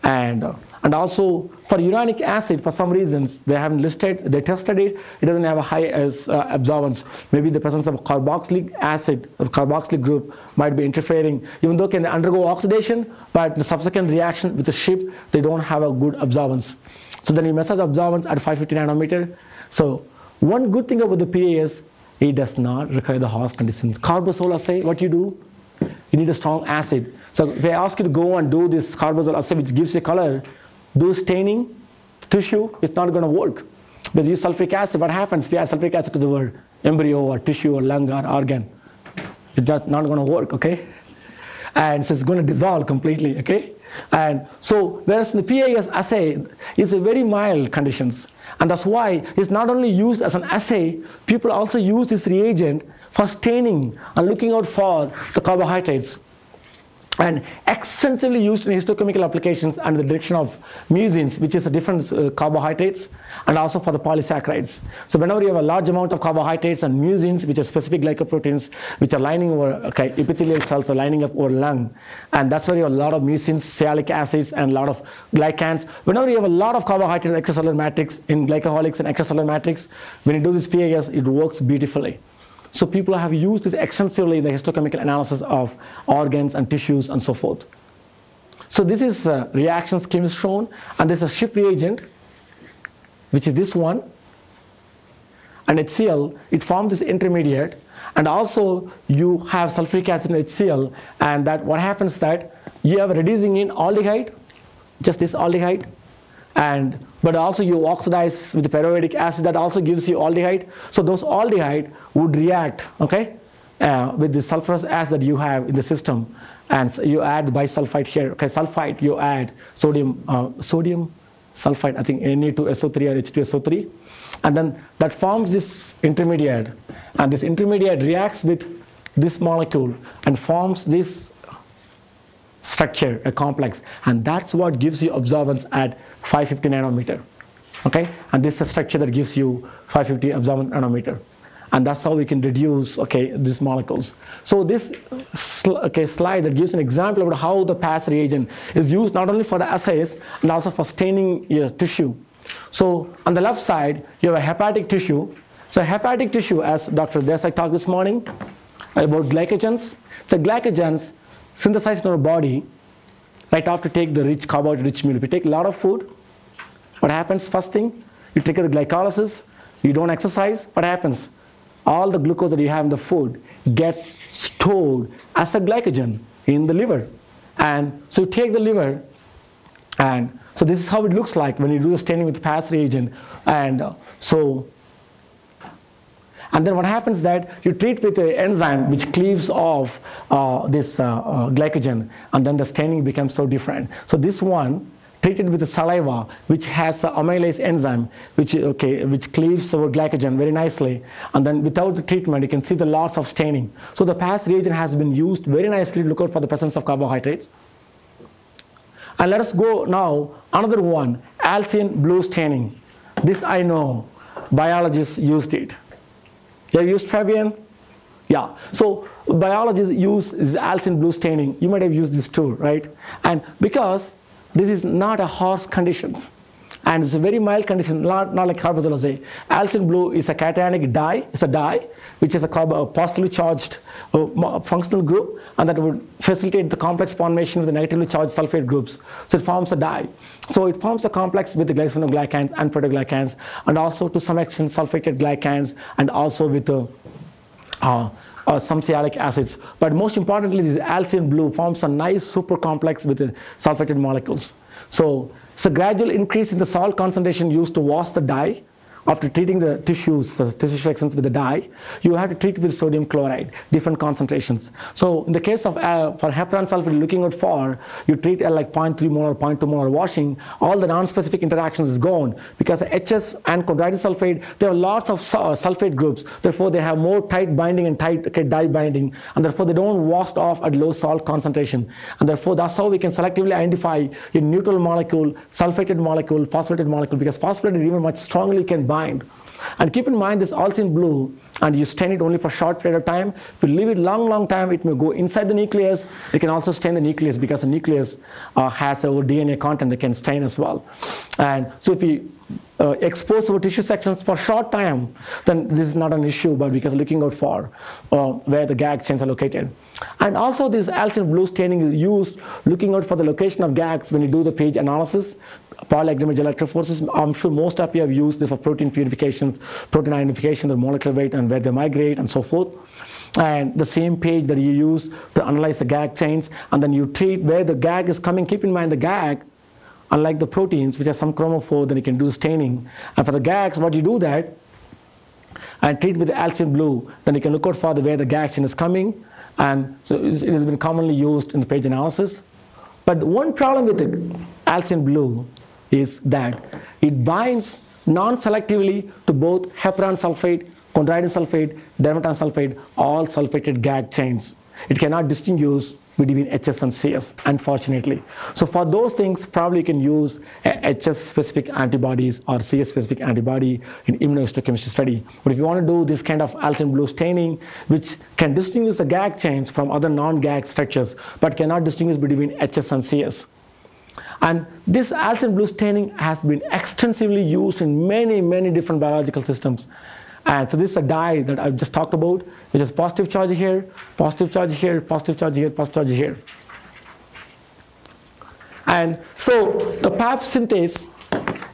And also for uranic acid, for some reasons, they haven't listed, they tested it, it doesn't have a high absorbance. Maybe the presence of carboxylic acid, or carboxylic group, might be interfering, even though it can undergo oxidation, but the subsequent reaction with the ship, they don't have a good absorbance. So then you measure the absorbance at 550 nanometer. So one good thing about the PAS, it does not require the harsh conditions. Carbazole assay, what you do? You need a strong acid. So if I ask you to go and do this Carbazole assay, which gives a color, do staining tissue, it's not going to work. Because you use sulfuric acid, what happens if you add sulfuric acid to the embryo or tissue or lung or organ? It's just not going to work, okay? And so it's going to dissolve completely, okay? And so, whereas the PEG assay is a very mild conditions. And that's why it's not only used as an assay, people also use this reagent for staining and looking out for the carbohydrates. And extensively used in histochemical applications under the direction of mucins, which is a different carbohydrates, and also for the polysaccharides. So whenever you have a large amount of carbohydrates and mucins, which are specific glycoproteins, which are lining over, okay, epithelial cells are lining up over lung, and that's where you have a lot of mucins, sialic acids, and a lot of glycans. Whenever you have a lot of carbohydrates, extracellular matrix in glycoholics and extracellular matrix, when you do this PEG, it works beautifully. So people have used this extensively in the histochemical analysis of organs and tissues and so forth. So this is reaction scheme is shown, and this is a ship reagent, which is this one, and HCl, it forms this intermediate, and also you have sulfuric acid in HCl, and that what happens that you have reducing in aldehyde, just this aldehyde, but also you oxidize with the pyruvic acid, that also gives you aldehyde. So those aldehyde would react, okay, with the sulfurous acid that you have in the system, and so you add bisulfite here, okay, sulfite, you add sodium sulfite, I think Na2SO3 or H2SO3, and then that forms this intermediate, and this intermediate reacts with this molecule and forms this structure, a complex, and that's what gives you absorbance at 550 nanometer, okay, and this is a structure that gives you 550 absorbance nanometer, and that's how we can reduce, okay, these molecules. So this slide that gives an example of how the PAS reagent is used not only for the assays and also for staining your tissue. So on the left side you have a hepatic tissue. So hepatic tissue, as Dr. Desai talked this morning about glycogens. So glycogens synthesized in our body right after take the rich carbohydrate rich meal. If you take a lot of food, what happens? First thing, you trigger the glycolysis, you don't exercise, what happens? All the glucose that you have in the food gets stored as a glycogen in the liver. And so you take the liver, and so this is how it looks like when you do the staining with PAS reagent. And then what happens that you treat with an enzyme which cleaves off this glycogen, and then the staining becomes so different. So this one treated with the saliva, which has an amylase enzyme, which cleaves our glycogen very nicely, and then without the treatment you can see the loss of staining. So the PAS reagent has been used very nicely to look out for the presence of carbohydrates. And let us go now another one, Alcian blue staining. This I know biologists used it. You have used Fabian? Yeah. So biologists use this Alcian blue staining. You might have used this too, right? And because this is not a harsh conditions, and it's a very mild condition, not like Carbazole assay. Alcian blue is a cationic dye. It's a dye which is a positively charged functional group, and that would facilitate the complex formation with the negatively charged sulfate groups. So it forms a dye. So it forms a complex with the glycosylglycans and proteoglycans, and also to some extent sulfated glycans, and also with the some sialic acids. But most importantly, this Alcian blue forms a nice super complex with the sulfated molecules. So it's a gradual increase in the salt concentration used to wash the dye. After treating the tissues, tissue sections with the dye, you have to treat with sodium chloride, different concentrations. So in the case of for heparan sulfate, looking out for, you treat like 0.3 molar, 0.2 molar washing, all the non-specific interactions is gone, because HS and chondroitin sulfate, there are lots of sulfate groups, therefore they have more tight binding and tight dye binding, and therefore they don't wash off at low salt concentration, and therefore that's how we can selectively identify a neutral molecule, sulfated molecule, phosphated molecule, because phosphated even much strongly can bind. And keep in mind this Alcian blue, and you stain it only for a short period of time. If you leave it long time, it may go inside the nucleus. It can also stain the nucleus, because the nucleus has our DNA content that can stain as well. And so if we expose our tissue sections for a short time, then this is not an issue, but because looking out for where the GAG chains are located. And also this Alcian blue staining is used looking out for the location of GAGs when you do the phage analysis, polyhydramage electrophoresis. I'm sure most of you have used this for protein purifications, protein identification, the molecular weight and where they migrate and so forth. And the same page that you use to analyze the GAG chains, and then you treat where the GAG is coming. Keep in mind the GAG, unlike the proteins which have some chromophore, then you can do staining. And for the GAGs, what you do that and treat with the Alcian blue, then you can look out for where the GAG chain is coming. And so it has been commonly used in the page analysis. But one problem with the Alcian blue is that it binds non-selectively to both heparan sulfate, chondroitin sulfate, dermatan sulfate, all sulfated GAG chains. It cannot distinguish between HS and CS, unfortunately. So for those things, probably you can use HS-specific antibodies or CS-specific antibody in immunohistochemistry study. But if you want to do this kind of Alcian blue staining, which can distinguish the GAG chains from other non-GAG structures, but cannot distinguish between HS and CS. And this Alcian blue staining has been extensively used in many, many different biological systems. And so this is a dye that I've just talked about, which is positive charge here, positive charge here, positive charge here, positive charge here. And so the PAPS synthase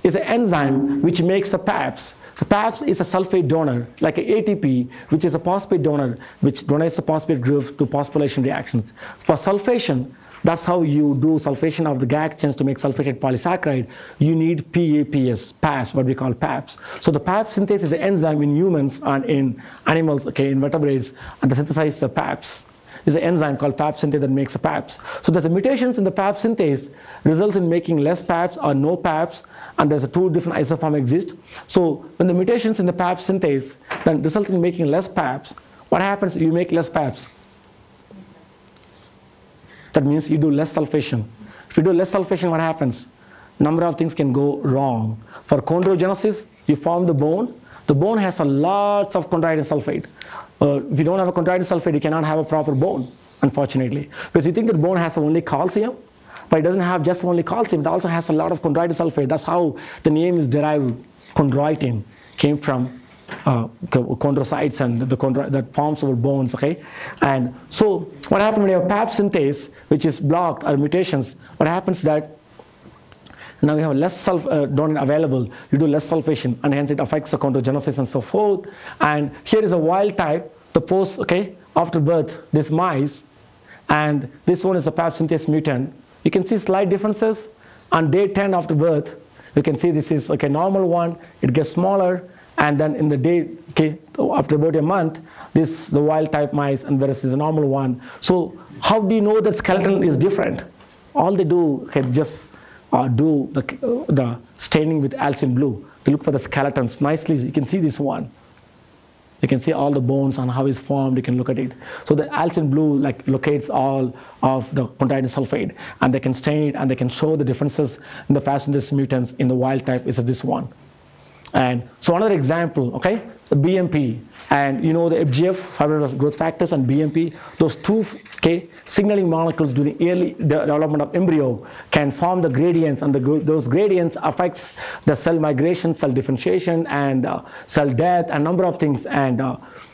is an enzyme which makes the PAPS. The PAPS is a sulfate donor, like an ATP, which is a phosphate donor, which donates the phosphate groups to phosphorylation reactions. For sulfation, that's how you do sulfation of the GAG chains to make sulfated polysaccharide. You need PAPS, what we call PAPS. So the PAPS synthase is an enzyme in humans and in animals, okay, in vertebrates, and the synthesize PAPS is an enzyme called PAPS synthase that makes a PAPS. So there's a mutations in the PAPS synthase results in making less PAPS or no PAPS, and there's two different isoforms exist. So when the mutations in the PAPS synthase then result in making less PAPS, what happens if you make less PAPS? That means you do less sulfation. If you do less sulfation, what happens? Number of things can go wrong. For chondrogenesis, you form the bone. The bone has a lots of chondroitin sulfate. If you don't have a chondroitin sulfate, you cannot have a proper bone, unfortunately. Because you think that bone has only calcium, but it doesn't have just only calcium. It also has a lot of chondroitin sulfate. That's how the name is derived. Chondroitin came from chondrocytes and that forms our bones, okay? And so what happens when you have PAPS synthase, which is blocked or mutations, what happens that now you have less donor available, you do less sulfation, and hence it affects the chondrogenesis and so forth. And here is a wild type, the post, okay, after birth, this mice, and this one is a PAPS synthase mutant. You can see slight differences. On day 10 after birth, you can see this is okay, normal one, it gets smaller. And then in the day, okay, after about a month, this the wild type mice, and whereas is a normal one. So how do you know that skeleton is different? All they do is just do the staining with Alcian blue. They look for the skeletons nicely. You can see this one. You can see all the bones and how it's formed. You can look at it. So the Alcian blue like locates all of the chondroitin sulfate, and they can stain it, and they can show the differences in the PAPS synthase mutants in the wild type is this one. And so another example, okay, the BMP, and you know the FGF, fibrous growth factors, and BMP, those two signaling molecules during early development of embryo can form the gradients, and those gradients affects the cell migration, cell differentiation, and cell death, and number of things. And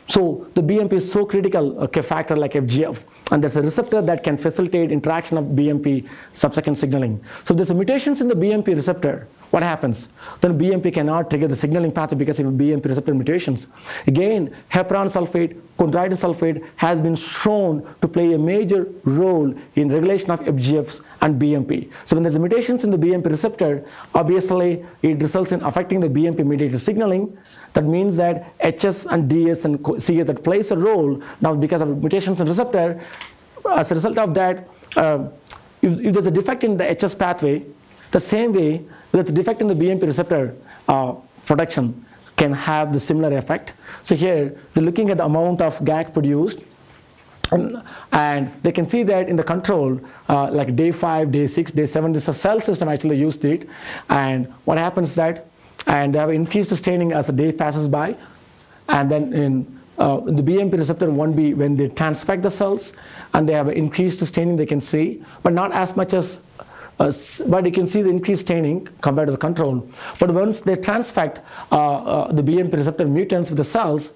so the BMP is so critical factor like FGF. And there's a receptor that can facilitate interaction of BMP subsequent signaling. So if there's mutations in the BMP receptor, what happens? Then BMP cannot trigger the signaling pathway because of BMP receptor mutations. Again, heparan sulfate, chondroitin sulfate has been shown to play a major role in regulation of FGFs and BMP. So when there's mutations in the BMP receptor, obviously it results in affecting the BMP mediated signaling. That means that HS and DS and CS that plays a role now because of mutations in receptor. As a result of that, if there's a defect in the HS pathway, the same way there's a defect in the BMP receptor production can have the similar effect. So here they're looking at the amount of GAG produced, and they can see that in the control, like day 5, day 6, day 7, this is a cell system actually used it, and what happens is that, and they have increased staining as the day passes by, and then in the BMP receptor 1B, when they transfect the cells, and they have increased staining, they can see, but not as much as, but you can see the increased staining compared to the control. But once they transfect the BMP receptor mutants with the cells,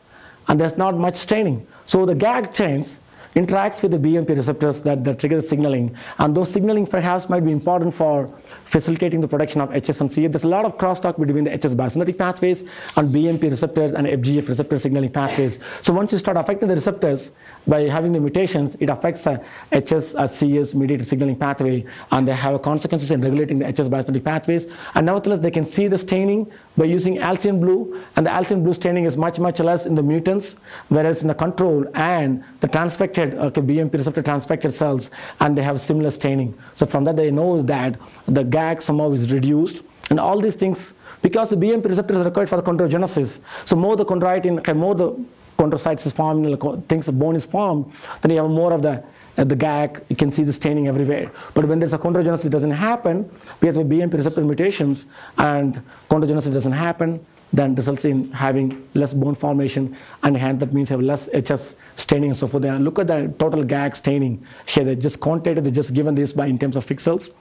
and there's not much staining. So the GAG chains interacts with the BMP receptors that trigger the signaling, and those signaling perhaps might be important for facilitating the production of HS and CA. There's a lot of crosstalk between the HS biosynthetic pathways and BMP receptors and FGF receptor signaling pathways. So once you start affecting the receptors by having the mutations, it affects HS or CS mediated signaling pathway, and they have consequences in regulating the HS biosynthetic pathways. And nevertheless, they can see the staining by using Alcian blue, and the Alcian blue staining is much less in the mutants, whereas in the control and the transfected BMP receptor transfected cells, and they have similar staining. So from that they know that the GAG somehow is reduced, and all these things, because the BMP receptor is required for the chondrogenesis. So more the chondroitin, more the chondrocytes is formed, things the bone is formed, then you have more of the GAG, you can see the staining everywhere. But when there's a chondrogenesis, it doesn't happen because of BMP receptor mutations, and chondrogenesis doesn't happen, then results in having less bone formation, and hence that means have less HS staining and so forth. And look at the total GAG staining here. They just quantitated, they just given this by in terms of pixels.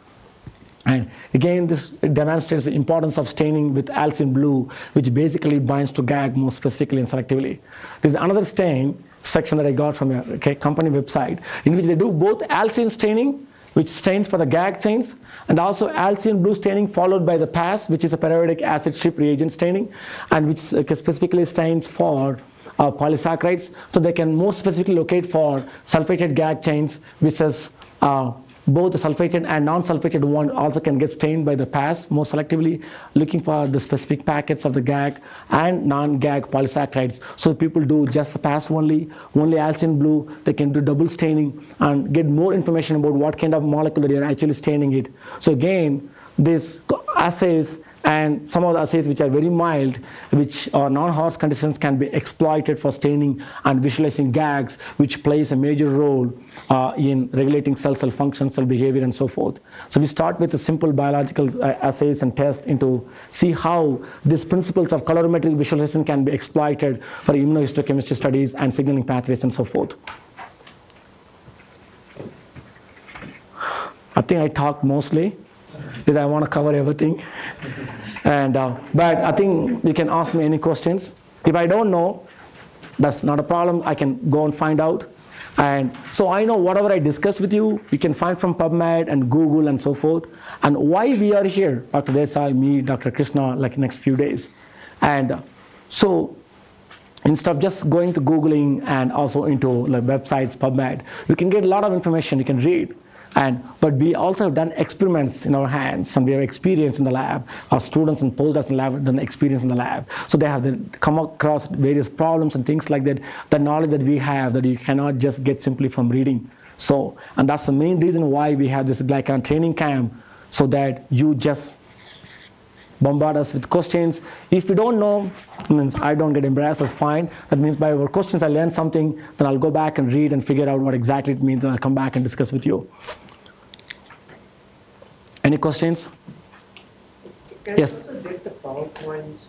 And again, this demonstrates the importance of staining with Alcian blue, which basically binds to GAG more specifically and selectively. There's another stain section that I got from a company website, in which they do both Alcian staining, which stains for the GAG chains, and also Alcian blue staining followed by the PAS, which is a periodic acid strip reagent staining, and which specifically stains for polysaccharides. So they can more specifically locate for sulfated GAG chains, which is both the sulfated and non-sulfated one also can get stained by the PAS more selectively, looking for the specific packets of the GAG and non-GAG polysaccharides. So people do just the PAS only Alcian blue, they can do double staining and get more information about what kind of molecule that you're actually staining it. So again, these assays and some of the assays which are very mild, which are non-host conditions, can be exploited for staining and visualizing GAGs, which plays a major role in regulating cell function, cell behavior, and so forth. So we start with the simple biological assays and tests to see how these principles of colorimetric visualization can be exploited for immunohistochemistry studies and signaling pathways and so forth. I think I talked mostly, because I want to cover everything. And but I think you can ask me any questions. If I don't know, that's not a problem. I can go and find out. And so I know whatever I discuss with you, you can find from PubMed and Google and so forth. And why we are here, Dr. Desai, me, Dr. Krishna, like next few days. And so instead of just going to Googling and also into like websites, PubMed, you can get a lot of information you can read. But we also have done experiments in our hands, and we have experience in the lab. Our students and postdocs in the lab have done experience in the lab. So they have come across various problems and things like that, the knowledge that we have that you cannot just get simply from reading. So, and that's the main reason why we have this Glycan training camp, so that you just bombard us with questions. If you don't know, means I don't get embarrassed, that's fine. That means by our questions I learn something, then I'll go back and read and figure out what exactly it means, and I'll come back and discuss with you. Any questions? Can Yes. you also get the PowerPoints?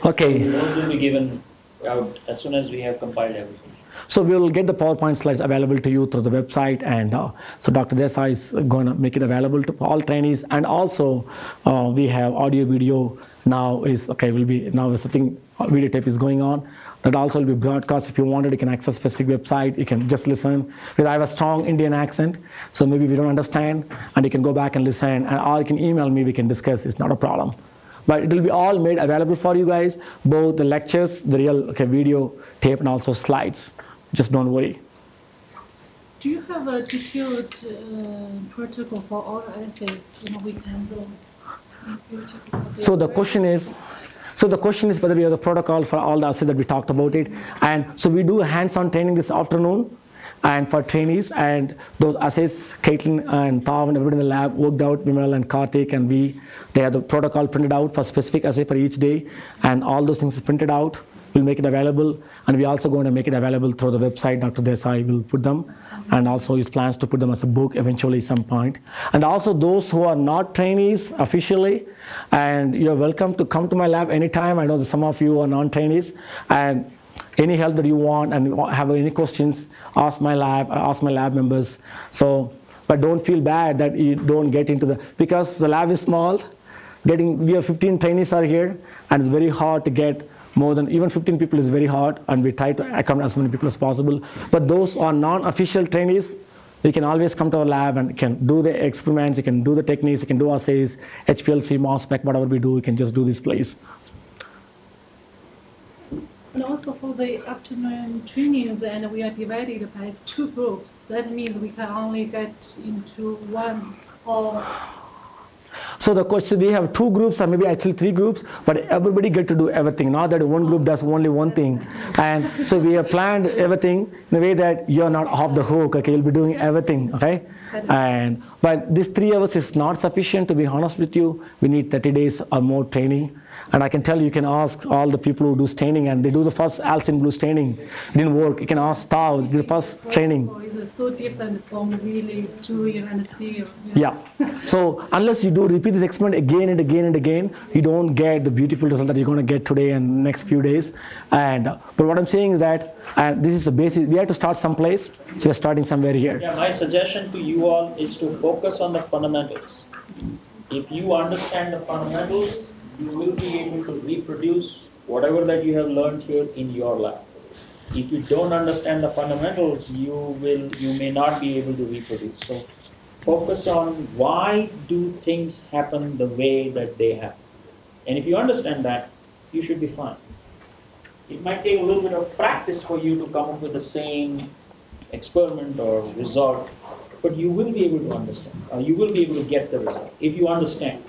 Okay. Those will be given out as soon as we have compiled everything. So we will get the PowerPoint slides available to you through the website, and so Dr. Desai is going to make it available to all trainees, and also we have audio video now is okay. Will be now something video tape is going on. That also will be broadcast. If you wanted, you can access specific website. You can just listen. Because I have a strong Indian accent, so maybe we don't understand, and you can go back and listen, or you can email me. We can discuss. It's not a problem. But it will be all made available for you guys, both the lectures, the real video tape, and also slides. Just don't worry. Do you have a detailed protocol for all the assays? We can those in future. So the question is whether we have the protocol for all the assays that we talked about it. And so we do hands-on training this afternoon, and for trainees, and those assays, Caitlin and Tav and everybody in the lab worked out, Vimal and Karthik and they have the protocol printed out for specific assay for each day, and all those things printed out. We'll make it available, and we're also going to make it available through the website. Dr. Desai will put them, and also his plans to put them as a book eventually some point. And also those who are not trainees officially, and you're welcome to come to my lab anytime. I know that some of you are non-trainees, and any help that you want and have any questions, ask my lab members. So, but don't feel bad that you don't get into because the lab is small. we have 15 trainees are here, and it's very hard to get more than even 15 people is very hard, and we try to accommodate as many people as possible. But those are non-official trainees, you can always come to our lab and can do the experiments, you can do the techniques, you can do assays, HPLC, mass spec, whatever we do, you can just do this place. And also for the afternoon trainings, and we are divided by 2 groups. That means we can only get into one or... So the question, we have 2 groups or maybe actually 3 groups, but everybody get to do everything. Not that one group does only one thing. And so we have planned everything in a way that you're not off the hook, okay? You'll be doing everything, okay? But this 3 hours is not sufficient, to be honest with you. We need 30 days or more training. And I can tell you can ask all the people who do staining, and they do the first Alcian blue staining. Didn't work. You can ask Tao, the first training. It's so different from really doing and seeing. Yeah. So unless you do repeat this experiment again and again and again, you don't get the beautiful result that you're going to get today and next few days. But what I'm saying is that this is the basis. We have to start someplace. So we're starting somewhere here. Yeah, my suggestion to you all is to focus on the fundamentals. If you understand the fundamentals, you will be able to reproduce whatever that you have learned here in your lab. If you don't understand the fundamentals, you may not be able to reproduce. So focus on why do things happen the way that they happen. And if you understand that, you should be fine. It might take a little bit of practice for you to come up with the same experiment or result, but you will be able to understand, or you will be able to get the result if you understand.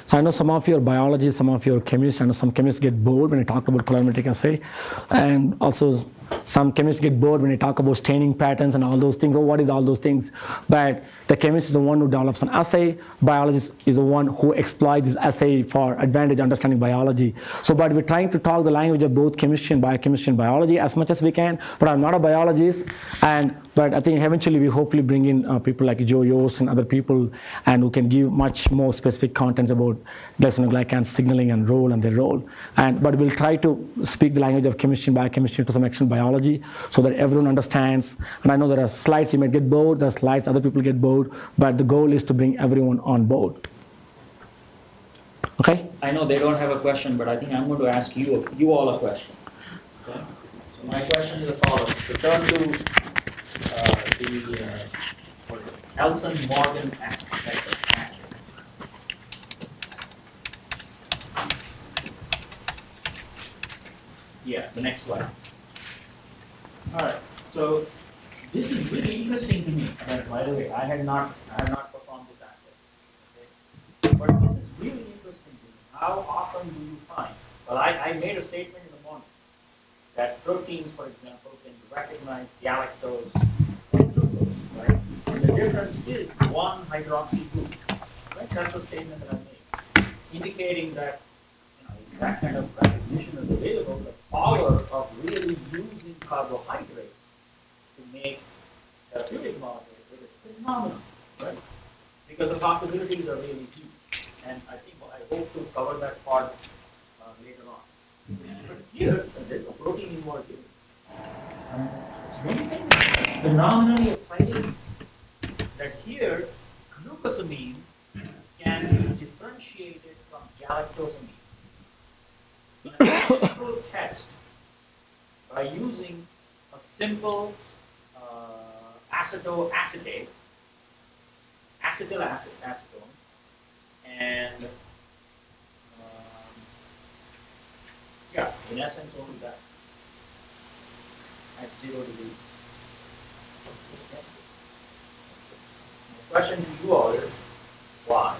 So I know some of your biologists, some of your chemists, I know some chemists get bored when I talk about colorimetric assay, and also some chemists get bored when they talk about staining patterns and all those things. Oh, what is all those things? But the chemist is the one who develops an assay. Biologist is the one who exploits this assay for advantage understanding biology. So, but we're trying to talk the language of both chemistry and biochemistry and biology as much as we can. But I'm not a biologist, but I think eventually we hopefully bring in people like Joe Yost and other people, and who can give much more specific contents about glycosine signaling and role and their role. But we'll try to speak the language of chemistry and biochemistry to some extent biology, so that everyone understands. And I know there are slides you might get bored, there are slides other people get bored, but the goal is to bring everyone on board. Okay? I know they don't have a question, but I think I'm going to ask you all a question. Okay? So my question is the following. Return to the Elson-Morgan assay. Yeah, the next slide. All right. So this is really interesting to me. By the way, I had not performed this assay. Okay? But this is really interesting to me. How often do you find? Well, I made a statement in the morning that proteins, for example, can recognize galactose from glucose, right? And the difference is one hydroxy group. Right? That's a statement that I made, indicating that if that kind of recognition is available, the power of really using carbohydrates to make therapeutic molecules is phenomenal, right? Because the possibilities are really huge, and I hope to cover that part later on. But here, there's a protein involved here. It's really phenomenally exciting that here, glucosamine can be differentiated from galactosamine. In a simple test, by using a simple acetoacetate, acetyl acetone, and in essence only that at 0 degrees. Okay. The question to you all is why?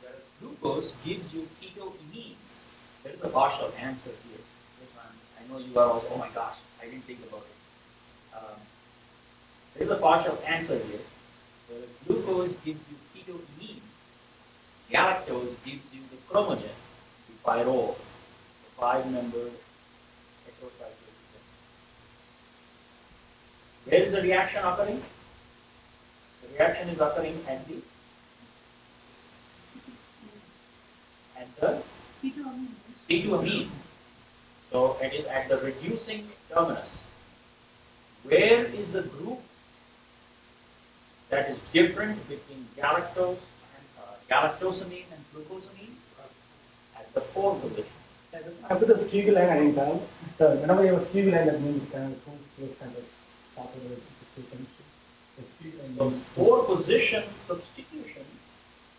Whereas glucose gives you ketoamine. There is a partial answer here. I know you are all, oh my gosh, I didn't think about it. There is a partial answer here. Whereas glucose gives you ketoamine, galactose gives you the chromogen, the pyrrole, the 5-membered heterocyclic. Where is the reaction occurring? The reaction is occurring at the C2amine. C2amine. So it is at the reducing terminus. Where is the group that is different between galactose and galactosamine and glucosamine? At the 4 position. I put the squiggly line I didn't tell. Whenever you have a squiggly line, that means kind of looks kind of top of the chemistry. The squiggly line So means 4 position substitution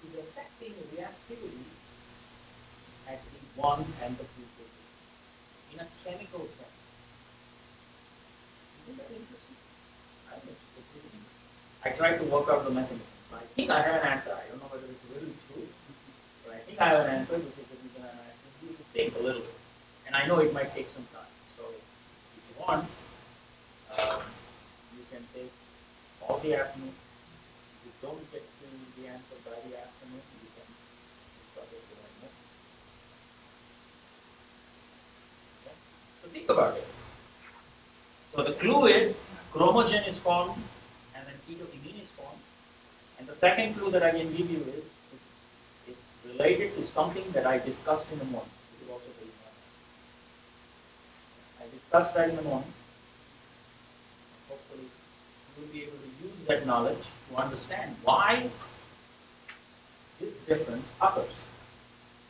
is affecting reactivity at the 1 and the 2 position in a chemical sense. Isn't that interesting? I think it's pretty interesting. I tried to work out the mechanism. I think I have an answer. I don't know whether it's really true, but I think I have an answer, which is the reason I'm asking you to think a little bit. And I know it might take some time. So if you want, you can take all the afternoon. If you don't get to the answer by the afternoon, you can start it tomorrow. Okay? So think about it. So the clue is chromogen is formed and then ketoimine is formed. And the second clue that I can give you is it's related to something that I discussed in the morning. This is also very important. I discussed that in the morning. Hopefully you will be able to use that knowledge to understand why this difference occurs.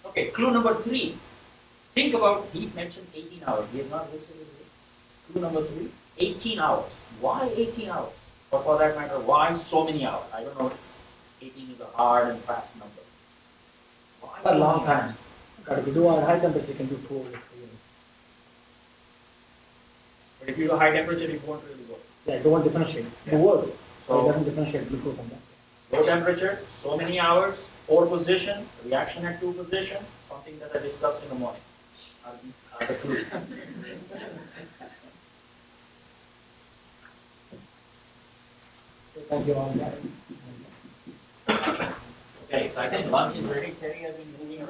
Okay, clue number 3. Think about, he's mentioned 18 hours. We have not listed it here. Clue number 3, 18 hours. Why 18 hours? Or for that matter, why so many hours? I don't know if 18 is a hard and fast number. Why a so long many hours? time. But if you do on high temperature, you can do 2 over 3 years. But if you do high temperature, it won't really work. Yeah, it won't differentiate. It works, so it doesn't differentiate glucose and that. Low temperature, so many hours, 4 position, reaction at 2 position, something that I discussed in the morning. Are the clues. Thank you all guys. Okay, so I think lunch is ready. Terry has been moving around.